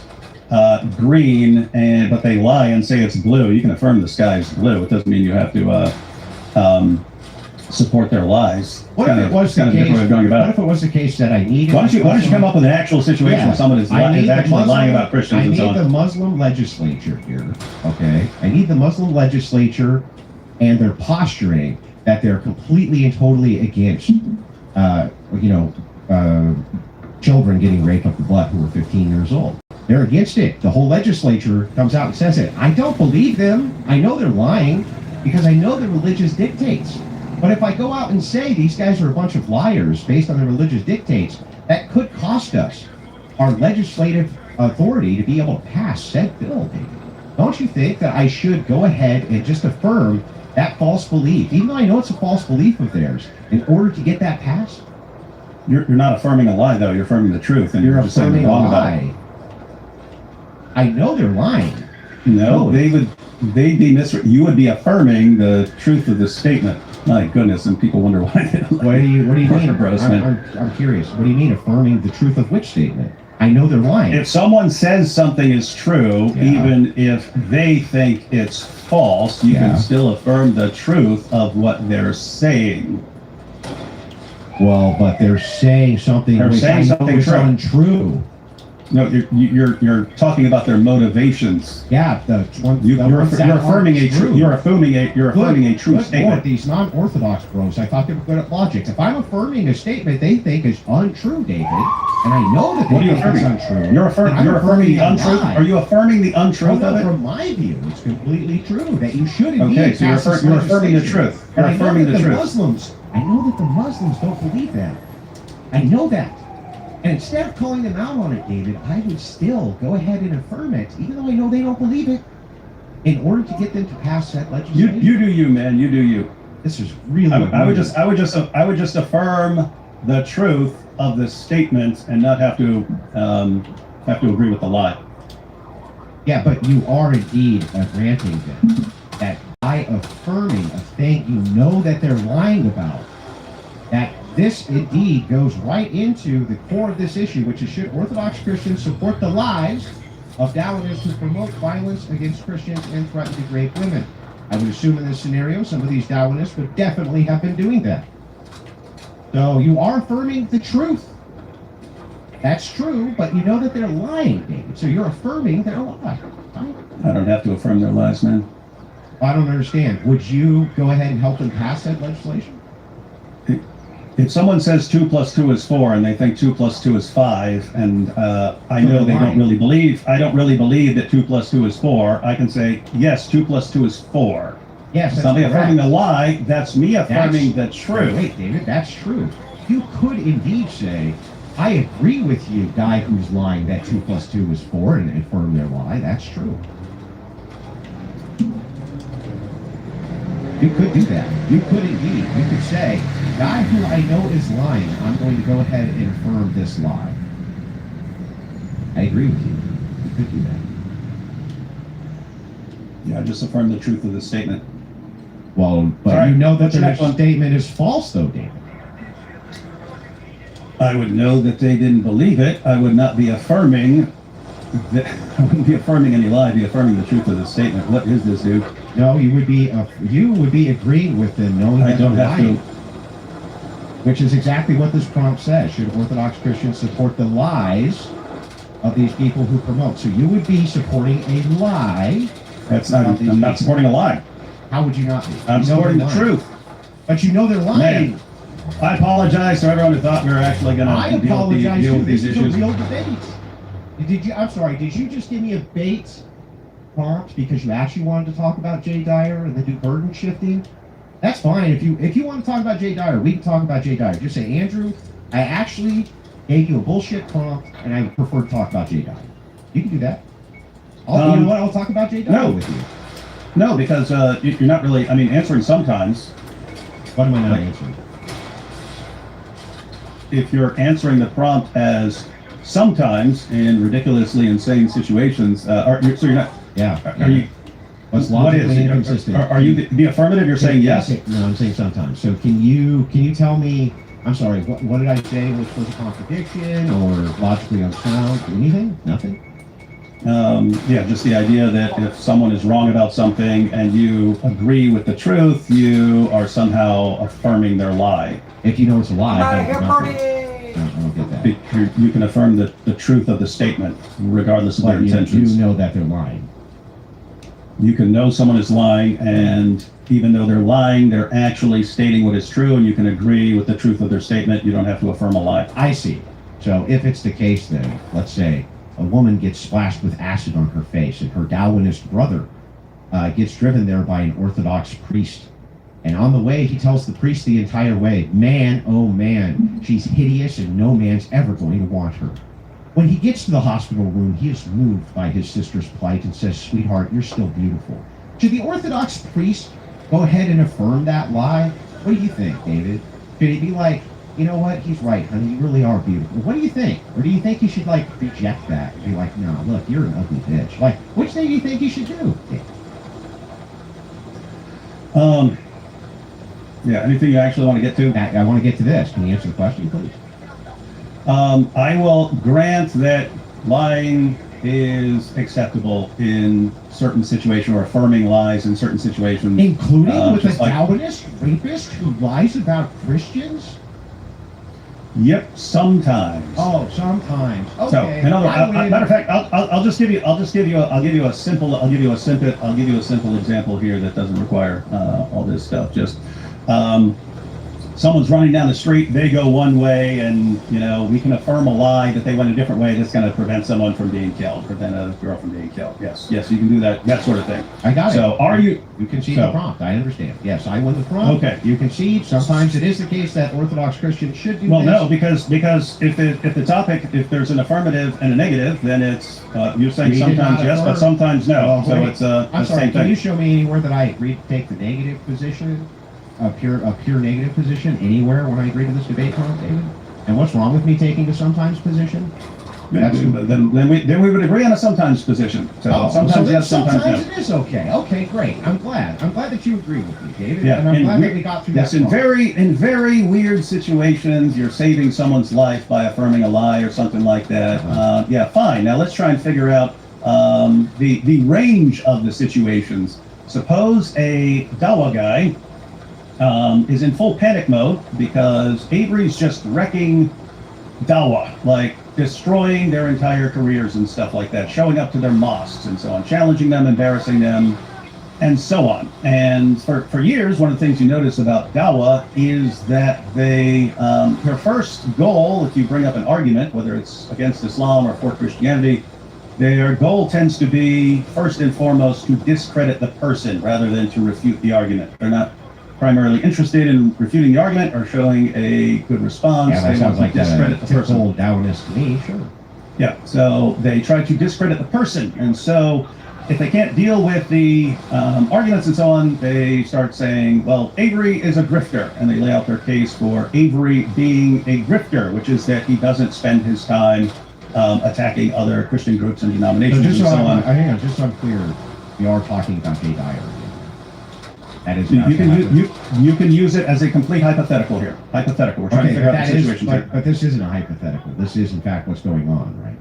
green but they lie and say it's blue, you can affirm the sky is blue. It doesn't mean you have to support their lies. What if it was the case? What if it was the case that I needed? Why don't you come up with an actual situation where someone is actually lying about Christians and so on? I need the Muslim legislature here. Okay, I need the Muslim legislature and their posturing that they're completely and totally against, children getting raped up the butt who are 15 years old. They're against it. The whole legislature comes out and says it. I don't believe them. I know they're lying because I know the religious dictates. But if I go out and say these guys are a bunch of liars based on the religious dictates, that could cost us our legislative authority to be able to pass said bill, David. Don't you think that I should go ahead and just affirm that false belief, even though I know it's a false belief of theirs, in order to get that passed? You're not affirming a lie, though. You're affirming the truth, and you're just saying affirming they're wrong a about lie. it. I know they're lying. No, you would be affirming the truth of the statement. My goodness, and people wonder why they don't like What do you mean? bros, I'm curious. What do you mean affirming the truth of which statement? I know they're lying. If someone says something is true, even if they think it's false, you can still affirm the truth of what they're saying. Well, but they're saying something which I know is untrue. No, you're talking about their motivations. Yeah, you're affirming a true. You're affirming a true statement. Lord, these non-orthodox bros, I thought they were good at logic. If I'm affirming a statement they think is untrue, David, and I know that they think it's untrue. You're affirming the untruth. Are you affirming the untruth of it? From my view, it's completely true that you should indeed. Okay, so you're affirming the truth. You're affirming the truth. I know that the Muslims don't believe that. I know that. And instead of calling them out on it, David, I would still go ahead and affirm it, even though I know they don't believe it, in order to get them to pass that legislation. You do you, man. You do you. This is really. I would just affirm the truth of the statement and not have to agree with the lie. Yeah, but you are indeed granting them that by affirming a thing you know that they're lying about, that this indeed goes right into the core of this issue, which is should Orthodox Christians support the lies of Taoists who promote violence against Christians and threaten to rape women? I would assume in this scenario some of these Taoists would definitely have been doing that. So you are affirming the truth. That's true, but you know that they're lying, David. So you're affirming their lie. I don't have to affirm their lies, man. I don't understand. Would you go ahead and help them pass that legislation? If someone says 2 + 2 is 4 and they think 2 + 2 is 5, and I know they don't really believe, that 2 + 2 is 4, I can say, yes, 2 + 2 is 4. Yes, that's somebody correct. affirming the lie, that's me affirming the truth. Wait, David, that's true. You could indeed say, I agree with you, guy who's lying that 2 + 2 is 4, and affirm their lie. That's true. You could do that. You could indeed. You could say, guy who I know is lying, I'm going to go ahead and affirm this lie. I agree with you. You could do that. Yeah, just affirm the truth of the statement. Well, but right, you know that what's the their next one? statement is false, though, David. I would know that they didn't believe it. I would not be affirming I wouldn't be affirming any lie. I'd be affirming the truth of the statement. What is this, dude? No, you would be agreeing with them, knowing I that don't they're have lying. to. Which is exactly what this prompt says. Should Orthodox Christians support the lies of these people who promote? So you would be supporting a lie. I'm not supporting a lie. How would you not be? I'm supporting the truth. But you know they're lying. Man, I apologize to everyone who thought we were actually going to deal with these This issues. is a real debate. I'm sorry, did you just give me a bait prompt because you actually wanted to talk about Jay Dyer and the new burden shifting? That's fine. If you want to talk about Jay Dyer, we can talk about Jay Dyer. Just say, Andrew, I actually gave you a bullshit prompt and I prefer to talk about Jay Dyer. You can do that. You know what? I'll talk about Jay Dyer with you. No, because you're not really, answering sometimes. What am I not answering? If you're answering the prompt as sometimes in ridiculously insane situations, so you're not. Yeah. Are you? What is it? Inconsistent. Are you the affirmative? You're saying yes. No, I'm saying sometimes. So can you tell me? I'm sorry. What did I say was a contradiction or logically unsound? Anything? Nothing. Yeah, just the idea that if someone is wrong about something and you agree with the truth, you are somehow affirming their lie. If you know it's a lie, Not here, party! I don't get that. You can affirm the truth of the statement, regardless of their intentions. You know that they're lying. You can know someone is lying, and even though they're lying, they're actually stating what is true, and you can agree with the truth of their statement. You don't have to affirm a lie. I see. So if it's the case, then let's say a woman gets splashed with acid on her face, and her Taoist brother gets driven there by an Orthodox priest. And on the way, he tells the priest the entire way, man, oh man, she's hideous and no man's ever going to want her. When he gets to the hospital room, he is moved by his sister's plight and says, sweetheart, you're still beautiful. Should the Orthodox priest go ahead and affirm that lie? What do you think, David? Should he be like, you know what, he's right, honey, you really are beautiful. What do you think? Or do you think he should, reject that and be like, no, look, you're an ugly bitch. Which thing do you think he should do? Yeah, anything you actually want to get to? I want to get to this. Can you answer the question, please? I will grant that lying is acceptable in certain situations, or affirming lies in certain situations. Including with a Taoist rapist who lies about Christians? Yep, sometimes. Oh, sometimes. Okay. So, in other matter of fact, I'll give you a simple example here that doesn't require all this stuff. Just someone's running down the street, they go one way, and we can affirm a lie that they went a different way. That's going to prevent someone from being killed, prevent a girl from being killed. Yes, you can do that sort of thing. I got it. So, are you? You concede the prompt. I understand. Yes, I win the prompt. Okay. You concede. Sometimes it is the case that Orthodox Christians should do Well, this. no, because if the topic, if there's an affirmative and a negative, then it's you're saying We did sometimes not yes, but affirm. sometimes no. Well, So wait. it's the I'm sorry. same Can thing. you show me anywhere that I agreed to take the negative position, a pure negative position anywhere when I agreed to this debate prompt, David? And what's wrong with me taking a sometimes position? Then we would agree on a sometimes position. So sometimes yes, sometimes no. it is okay. Okay, great. I'm glad that you agree with me, David. Yeah, and I'm glad that we got through yes, that. in very weird situations, you're saving someone's life by affirming a lie or something like that. Yeah, fine. Now let's try and figure out the range of the situations. Suppose a Dawa guy is in full panic mode because Avery's just wrecking Dawa, like destroying their entire careers and stuff like that, showing up to their mosques and so on, challenging them, embarrassing them, and so on. And for years, one of the things you notice about Dawa is that they, their first goal, if you bring up an argument, whether it's against Islam or for Christianity, their goal tends to be, first and foremost, to discredit the person rather than to refute the argument. They're not primarily interested in refuting the argument or showing a good response. Yeah, that they sounds want to like discredit the person. typical Darwinist to me. Sure. Yeah, so they try to discredit the person, and so if they can't deal with the arguments and so on, they start saying, well, Avery is a grifter, and they lay out their case for Avery being a grifter, which is that he doesn't spend his time attacking other Christian groups and denominations So just and so so on. hang on, just so I'm clear, we are talking about Jay Dyer. That is You not you can use it as a complete hypothetical here. Hypothetical. We're trying to figure out the situation here. but this isn't a hypothetical. This is in fact what's going on, right?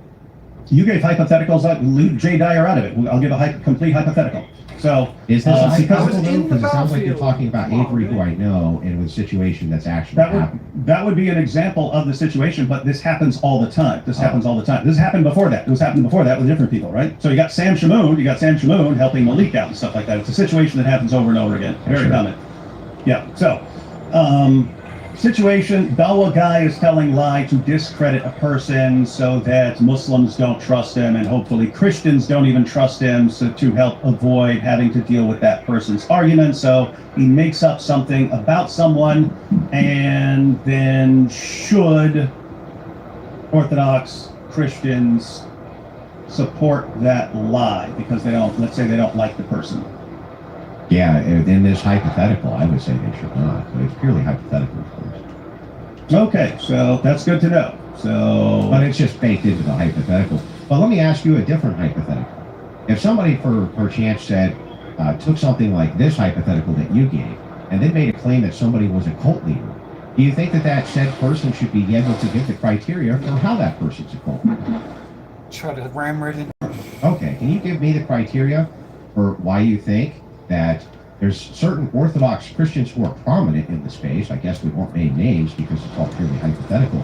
You gave hypotheticals. Leave Jay Dyer out of it. I'll give a complete hypothetical. So Is this a hypothetical because though? Because it sounds like you're talking about Avery, who I know, and with a situation that's actually happening. that would be an example of the situation, but this happens all the time. This happens all the time. This happened before that. It was happening before that with different people, right? So you got Sam Shamoon helping Malik out and stuff like that. It's a situation that happens over and over again. Very common. Yeah. So situation, Dawa guy is telling lie to discredit a person so that Muslims don't trust him, and hopefully Christians don't even trust him, so to help avoid having to deal with that person's argument. So he makes up something about someone, and then should Orthodox Christians support that lie because they don't, let's say they don't like the person? Yeah, in this hypothetical, I would say they should not, but it's purely hypothetical, of course. Okay, so that's good to know. So, but it's just baked into the hypothetical. But let me ask you a different hypothetical. If somebody, per chance, said, took something like this hypothetical that you gave, and then made a claim that somebody was a cult leader, do you think that that said person should be able to give the criteria for how that person's a cult leader? Try to ram right in. Okay, can you give me the criteria for why you think that there's certain Orthodox Christians who are prominent in the space? I guess we won't name names because it's all purely hypothetical.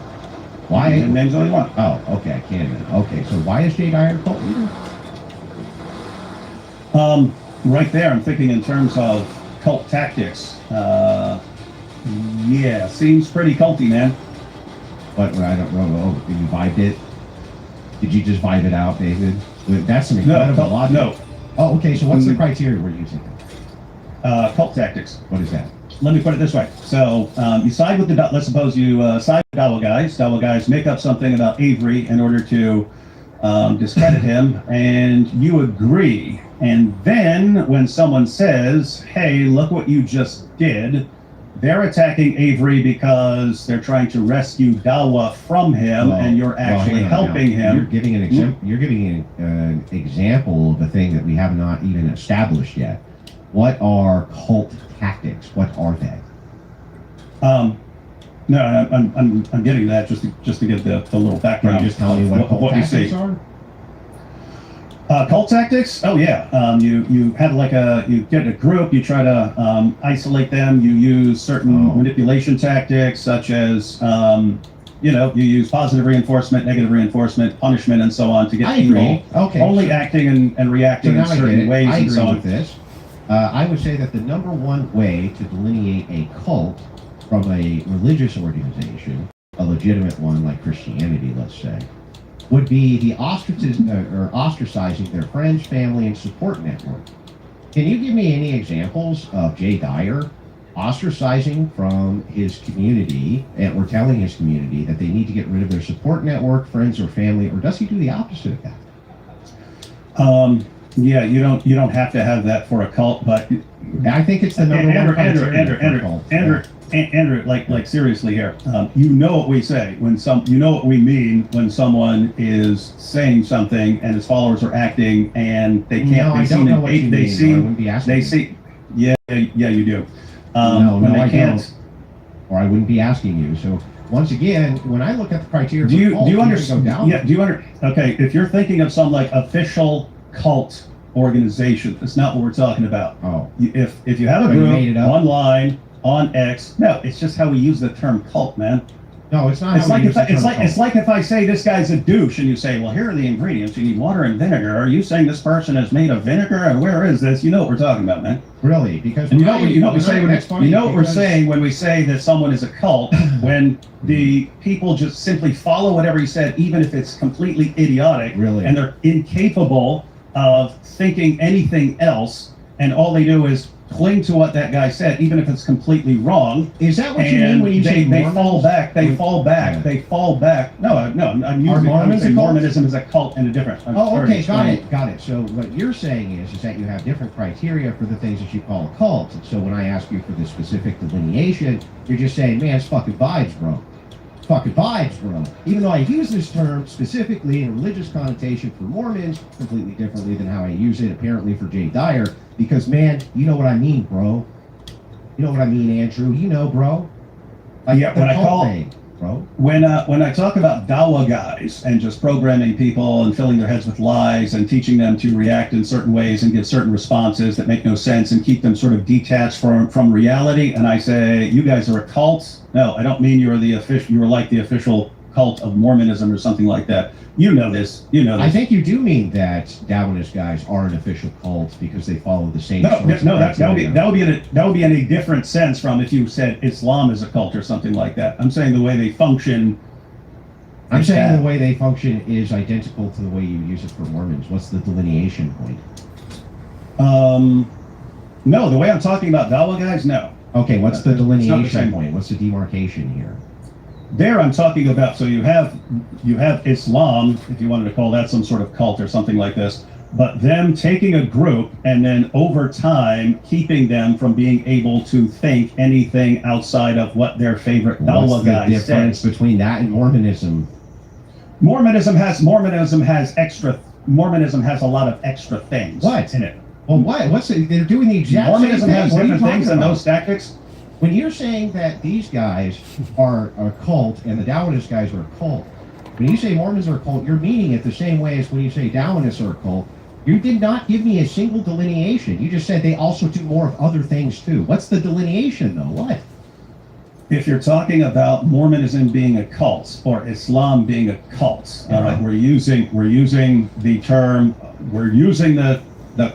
Why? Names only one. Oh, okay, I can then. Okay, so why is Jay Dyer a cult leader? Right there, I'm thinking in terms of cult tactics. Yeah, seems pretty culty, man. But I don't know. Oh, you vibed it? Did you just vibe it out, David? That's an incredible logic. No. Oh, okay. So what's the criteria we're using? Cult tactics. What is that? Let me put it this way. So you side with the, let's suppose you side with Dawa guys. Dawa guys make up something about Avery in order to discredit him, and you agree. And then when someone says, hey, look what you just did, they're attacking Avery because they're trying to rescue Dawa from him, and you're actually helping him. You're giving an example. You're giving an example of a thing that we have not even established yet. What are cult tactics? What are they? No, I'm getting that just to get the little background. Can you just tell me what cult tactics are? Cult tactics? Oh yeah. You had you get a group, you try to isolate them, you use certain manipulation tactics such as you use positive reinforcement, negative reinforcement, punishment, and so on to get I people agree. Okay, only so- acting and reacting in certain ways I and agree so on. with this. I would say that the number one way to delineate a cult from a religious organization, a legitimate one like Christianity, let's say, would be the ostracizing their friends, family, and support network. Can you give me any examples of Jay Dyer ostracizing from his community or telling his community that they need to get rid of their support network, friends, or family, or does he do the opposite of that? Yeah, you don't have to have that for a cult, but I think it's the number one criteria. Andrew, like seriously here, you know what we say when what we mean when someone is saying something and his followers are acting and they can't be seen. They see. Yeah, you do. I don't. Or I wouldn't be asking you. So once again, when I look at the criteria, do you understand? Yeah, okay, if you're thinking of some like official cult organization, that's not what we're talking about. Oh, if you have a group online on X, no, it's just how we use the term cult, man. No, it's not. It's like if I say this guy's a douche, and you say, well, here are the ingredients. You need water and vinegar. Are you saying this person is made of vinegar? And where is this? You know what we're talking about, man. Really? Because and you know what we're saying when we say that someone is a cult, when the people just simply follow whatever he said, even if it's completely idiotic, really, and they're incapable of thinking anything else, and all they do is cling to what that guy said, even if it's completely wrong. Is that what you mean when you say they fall back? They fall back. No, I'm using Mormonism as a cult and a different. Okay, got it. So what you're saying is that you have different criteria for the things that you call a cult. So when I ask you for the specific delineation, you're just saying, man, it's fucking vibes, bro. Fucking vibes, bro. Even though I use this term specifically in a religious connotation for Mormons, completely differently than how I use it apparently for Jay Dyer, because man, you know what I mean, bro. You know what I mean, Andrew. You know, bro. When I talk about Dawa guys and just programming people and filling their heads with lies and teaching them to react in certain ways and give certain responses that make no sense and keep them sort of detached from reality, and I say you guys are a cult. No, I don't mean you're like the official cult of Mormonism or something like that. You know this. I think you do mean that Darwinist guys are an official cult because they follow the same. That would be in a different sense from if you said Islam is a cult or something like that. I'm saying the way they function. I'm saying the way they function is identical to the way you use it for Mormons. What's the delineation point? No, the way I'm talking about Dawa guys, no. Okay, what's the delineation point? What's the demarcation here? There I'm talking about, so you have Islam, if you wanted to call that some sort of cult or something like this, but them taking a group and then over time keeping them from being able to think anything outside of what their favorite Dawa guy says. What's the difference between that and Mormonism? Mormonism has a lot of extra things in it. Well, what? They're doing the exact Mormonism same has different things than those tactics. When you're saying that these guys are a cult and the Darwinist guys are a cult, when you say Mormons are a cult, you're meaning it the same way as when you say Darwinists are a cult. You did not give me a single delineation. You just said they also do more of other things too. What's the delineation though? What? If you're talking about Mormonism being a cult or Islam being a cult, all right, we're using the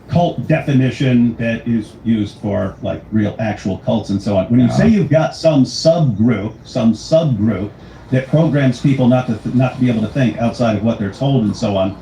cult definition that is used for like real actual cults and so on. When you say you've got some subgroup that programs people not to be able to think outside of what they're told and so on,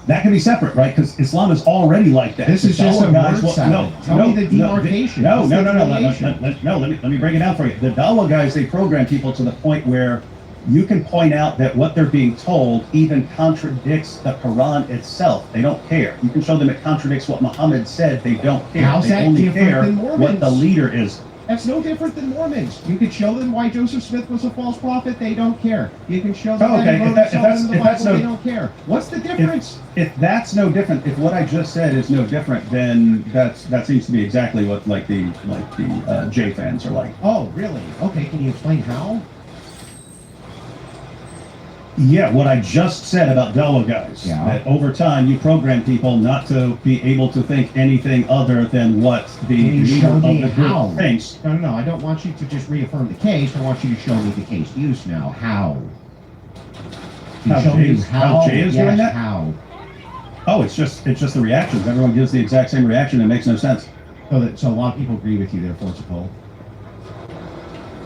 that can be separate, right? Because Islam is already like that. This is just a word salad. Tell me the demarcation. No. Let me break it down for you. The Dawa guys, they program people to the point where you can point out that what they're being told even contradicts the Quran itself. They don't care. You can show them it contradicts what Muhammad said. They don't care. How's that only different care than Mormons? what the leader is. That's no different than Mormons. You could show them why Joseph Smith was a false prophet. They don't care. You can show them that he wrote himself into the Bible. They don't care. What's the difference? If that's no different, if what I just said is no different, then that seems to be exactly what the J fans are like. Oh, really? Okay. Can you explain how? Yeah, what I just said about Dawa guys. Yeah. That over time you program people not to be able to think anything other than what the Can you leader show of me the how? group thinks. No, I don't want you to just reaffirm the case. I want you to show me the case use now. How? Can you show me How Jay is yes, doing that? How? Oh, it's just the reactions. Everyone gives the exact same reaction. It makes no sense. So a lot of people agree with you, therefore it's a cult.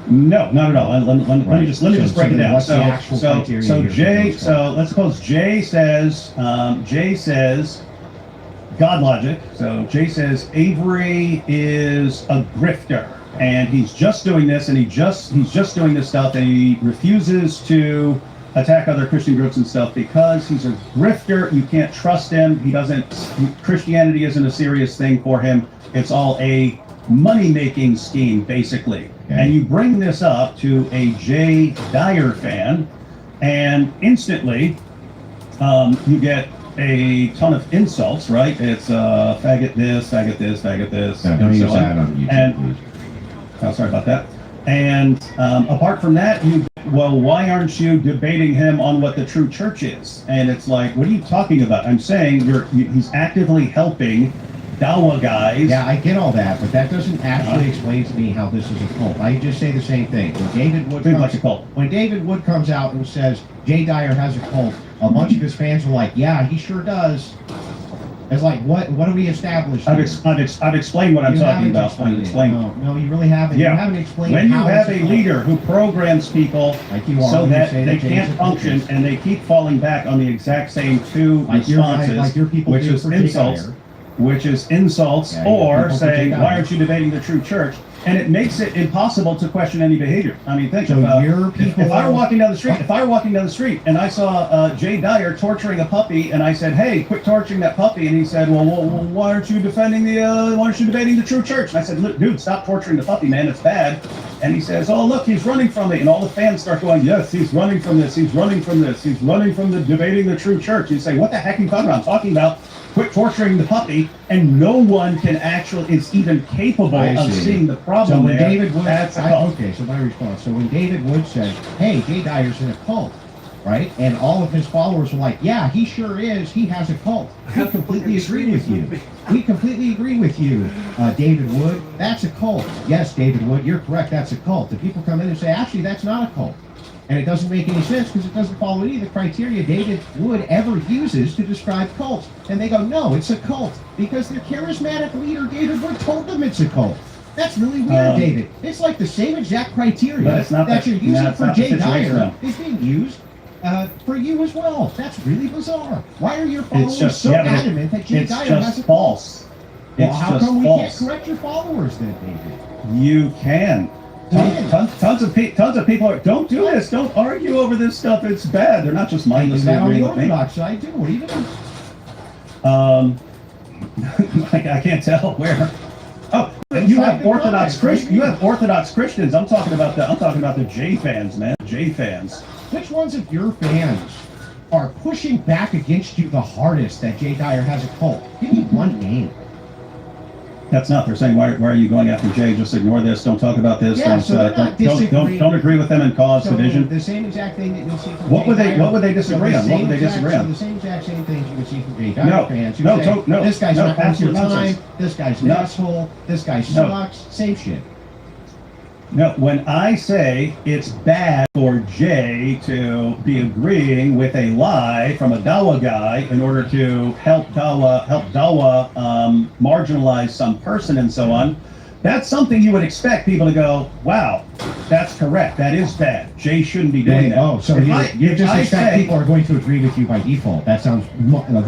No, not at all. Let me just break it down. What's the actual criteria here Jay. for So let's suppose Jay says God logic. So Jay says Avery is a grifter, and he's just doing this, and he's just doing this stuff, and he refuses to attack other Christian groups and stuff because he's a grifter. You can't trust him. Christianity isn't a serious thing for him. It's all a money-making scheme, basically. Okay. And you bring this up to a Jay Dyer fan, and instantly you get a ton of insults, right? It's faggot this, faggot this, faggot this, no, and so on. That on YouTube, Oh, sorry about that. And apart from that, why aren't you debating him on what the true church is? And it's like, what are you talking about? I'm saying he's actively helping Dawa guys. Yeah, I get all that, but that doesn't actually explain to me how this is a cult. I just say the same thing. When David Wood comes out and says Jay Dyer has a cult, a bunch of his fans are like, yeah, he sure does. It's like, what do we establish? I've explained what I'm talking about. No, you really haven't. Yeah. You haven't explained when you how have it's a leader who programs people so that they can't function and they keep falling back on the exact same two responses, which is insults, or saying, why aren't you debating the true church? And it makes it impossible to question any behavior. I mean, think if I were walking down the street, and I saw Jay Dyer torturing a puppy, and I said, "Hey, quit torturing that puppy," and he said, "Well, why aren't you debating the true church?" And I said, "Look, dude, stop torturing the puppy, man. It's bad." And he says, "Oh, look, he's running from it," and all the fans start going, "Yes, he's running from this. He's running from this. He's running from the debating the true church." You say, "What the heck are you talking about?" I'm talking about quit torturing the puppy, and no one is even capable of seeing the problem. So when there, David Wood, that's okay, so my response. So when David Wood says, hey, Jay Dyer's in a cult, right? And all of his followers are like, yeah, he sure is. He has a cult. We completely agree with you. We completely agree with you, David Wood. That's a cult. Yes, David Wood, you're correct. That's a cult. The people come in and say, actually, that's not a cult. And it doesn't make any sense because it doesn't follow any of the criteria David Wood ever uses to describe cults. And they go, no, it's a cult because their charismatic leader, David Wood, told them it's a cult. That's really weird, David. It's like the same exact criteria that you're using for Jay Dyer is being used for you as well. That's really bizarre. Why are your followers so adamant that Jay Dyer has a false? Well, how come we can't correct your followers then, David? You can. Tons of people don't do this. Don't argue over this stuff. It's bad. They're not just mindlessly agreeing with me. Orthodox side too. What even? I can't tell where. Oh, you have Orthodox Christians. You have Orthodox Christians. I'm talking about the J fans, man. J fans. Which ones of your fans are pushing back against you the hardest that Jay Dyer has a cult? Give me one name. That's not. They're saying, why are you going after Jay? Just ignore this. Don't talk about this. Yeah, don't agree with them and cause division. The same exact thing that you'll see from What would they disagree on? What would they disagree on? The same exact same things you would see from Jay Dyer fans. No. This guy's not worth your time. This guy's an asshole. This guy sucks. Same shit. No, when I say it's bad for Jay to be agreeing with a lie from a Dawa guy in order to help Dawa marginalize some person and so on, that's something you would expect people to go, wow, that's correct. That is bad. Jay shouldn't be doing that. Oh, so you just expect people are going to agree with you by default. That sounds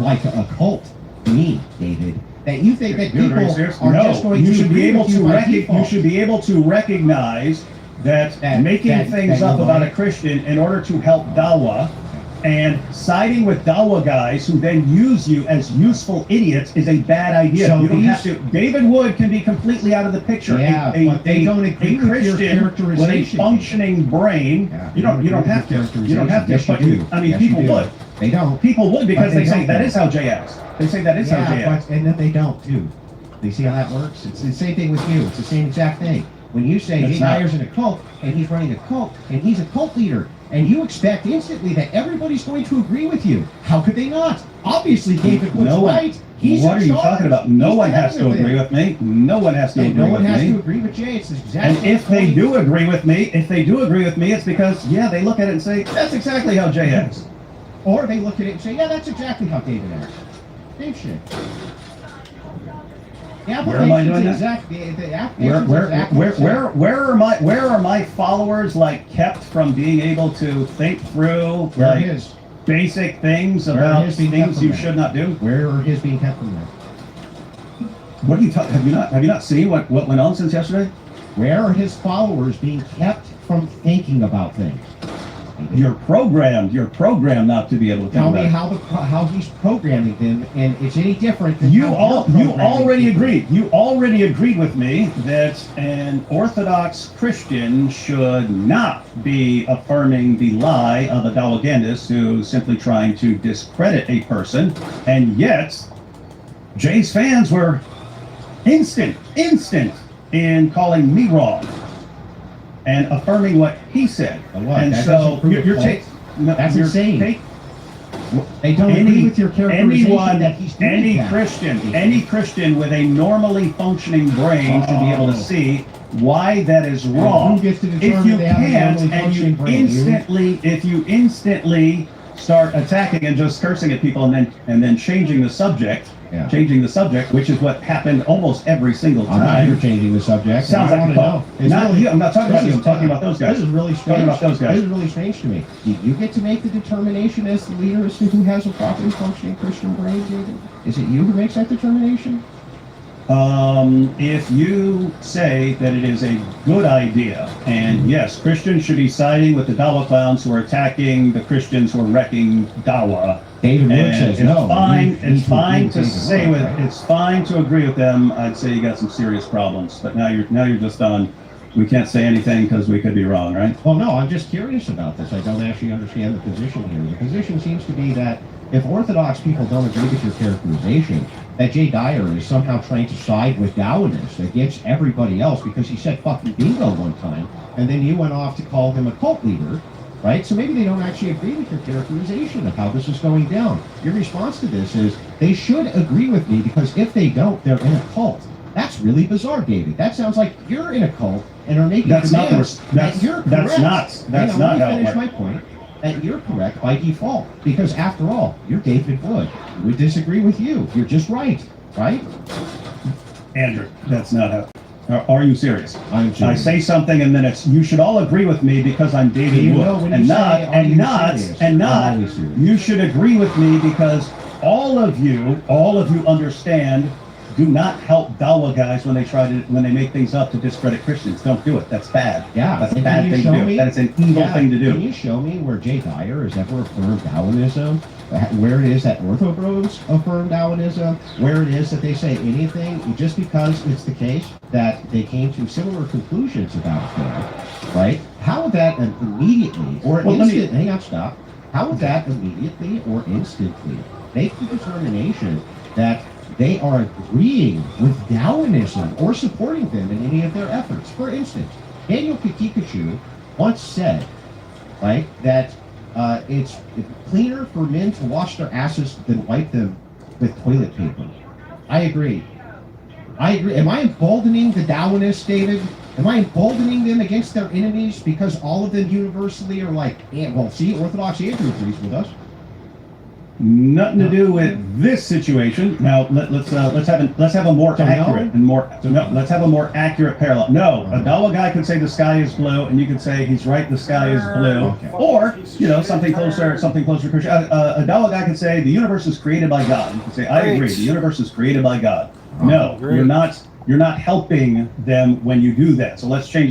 like a cult to me, David. That you think that people are just going to agree with you by default. You should be able to recognize that making things up about a Christian in order to help Dawa and siding with Dawa guys who then use you as useful idiots is a bad idea. So you don't have to. David Wood can be completely out of the picture. Yeah, but they don't agree with your characterization. With a functioning brain, you don't have to. You don't have to. Yes, but you do. I mean, Yes, people you do. would. They don't. People would because they say don't. that is how Jay acts. They say that is how Jay acts. And then they don't too. You see how that works? It's the same thing with you. It's the same exact thing. When you say Jay Dyer's in a cult and he's running a cult and he's a cult leader and you expect instantly that everybody's going to agree with you. How could they not? Obviously, David Wood's right. He's what in are you charge. talking about? No He's one the head has of to the agree thing. with me. No one has to And agree no one with has me. to agree with Jay. It's exactly. And if they do agree with me, it's because, yeah, they look at it and say, that's exactly how Jay acts. Or they look at it and say, yeah, that's exactly how David acts. Same shit. Where am I doing that? Exactly. The application's exactly the same. Where are my followers like kept from being able to think through Where like his? basic things Where are about his being kept things from you that? should not do? Where are his being kept from that? What are you talking? Have you not seen what went on since yesterday? Where are his followers being kept from thinking about things? You're programmed not to be able to think Tell me about it. how he's programming them, and it's any different than You how you're programming already people. agreed. You already agreed with me that an Orthodox Christian should not be affirming the lie of a propagandist who's simply trying to discredit a person, and yet Jay's fans were instant in calling me wrong and affirming what he said. What? And That so doesn't prove you're it taking. That's insane. They don't agree with your characterization that he's doing that. Any Christian with a normally functioning brain should be able to see why that is wrong. Who gets to If determine you they have a can't, normally and you functioning brain? if you instantly start attacking and just cursing at people and then changing the subject, which is what happened almost every single time. I'm not here changing the subject. Sounds I like want a to call. know. Not you. I'm not talking about you. I'm talking about those guys. This is really strange. Talking about those guys. This is really strange to me. Do you get to make the determination as the leader as to who has a properly functioning Christian brain, David? Is it you who makes that determination? If you say that it is a good idea, and yes, Christians should be siding with the Dawa clowns who are attacking the Christians who are wrecking Dawa. David Wood And says it's no. fine. It's fine to David say Wood, with. right? It's fine to agree with them. I'd say you got some serious problems, but now you're just on. We can't say anything because we could be wrong, right? Well, no, I'm just curious about this. I don't actually understand the position here. The position seems to be that if Orthodox people don't agree with your characterization, that Jay Dyer is somehow trying to side with Darwinists against everybody else because he said fucking bingo one time, and then you went off to call him a cult leader, right? So maybe they don't actually agree with your characterization of how this is going down. Your response to this is, they should agree with me because if they don't, they're in a cult. That's really bizarre, David. That sounds like you're in a cult and are making demands that you're correct. That's not Let how me it finish works. my point. That you're correct by default. Because after all, you're David Wood. We disagree with you. You're just right. Right? Andrew, that's not how. Are you serious? I'm serious. I say something and then it's you should all agree with me because I'm David You Wood, know when and you not say, "Are and you not serious?" and I'm not always serious. you should agree with me because all of you understand. Do not help Dawa guys when they make things up to discredit Christians. Don't do it. That's bad. Yeah, that's a and bad can you thing show to do. me- That is an evil thing to do. Can you show me where Jay Dyer has ever affirmed Darwinism? Where it is that Ortho Bros affirm Darwinism? Where it is that they say anything just because it's the case that they came to similar conclusions about a thing, right? How would that immediately or instantly, how would that immediately or instantly make the determination that they are agreeing with Darwinism or supporting them in any of their efforts? For instance, Daniel Pikachu once said, right, that it's cleaner for men to wash their asses than wipe them with toilet paper. I agree. Am I emboldening the Darwinists, David? Am I emboldening them against their enemies because all of them universally are like, yeah, well, see, Orthodox Andrew agrees with us. Nothing to do with this situation. Now let's have a more accurate and more. No, let's have a more accurate parallel. No, a Dawa guy could say the sky is blue, and you could say he's right. The sky is blue, or something closer to Christian. A Dawa guy could say the universe is created by God. You could say I agree. The universe is created by God. No, you're not. You're not helping them when you do that. So let's change the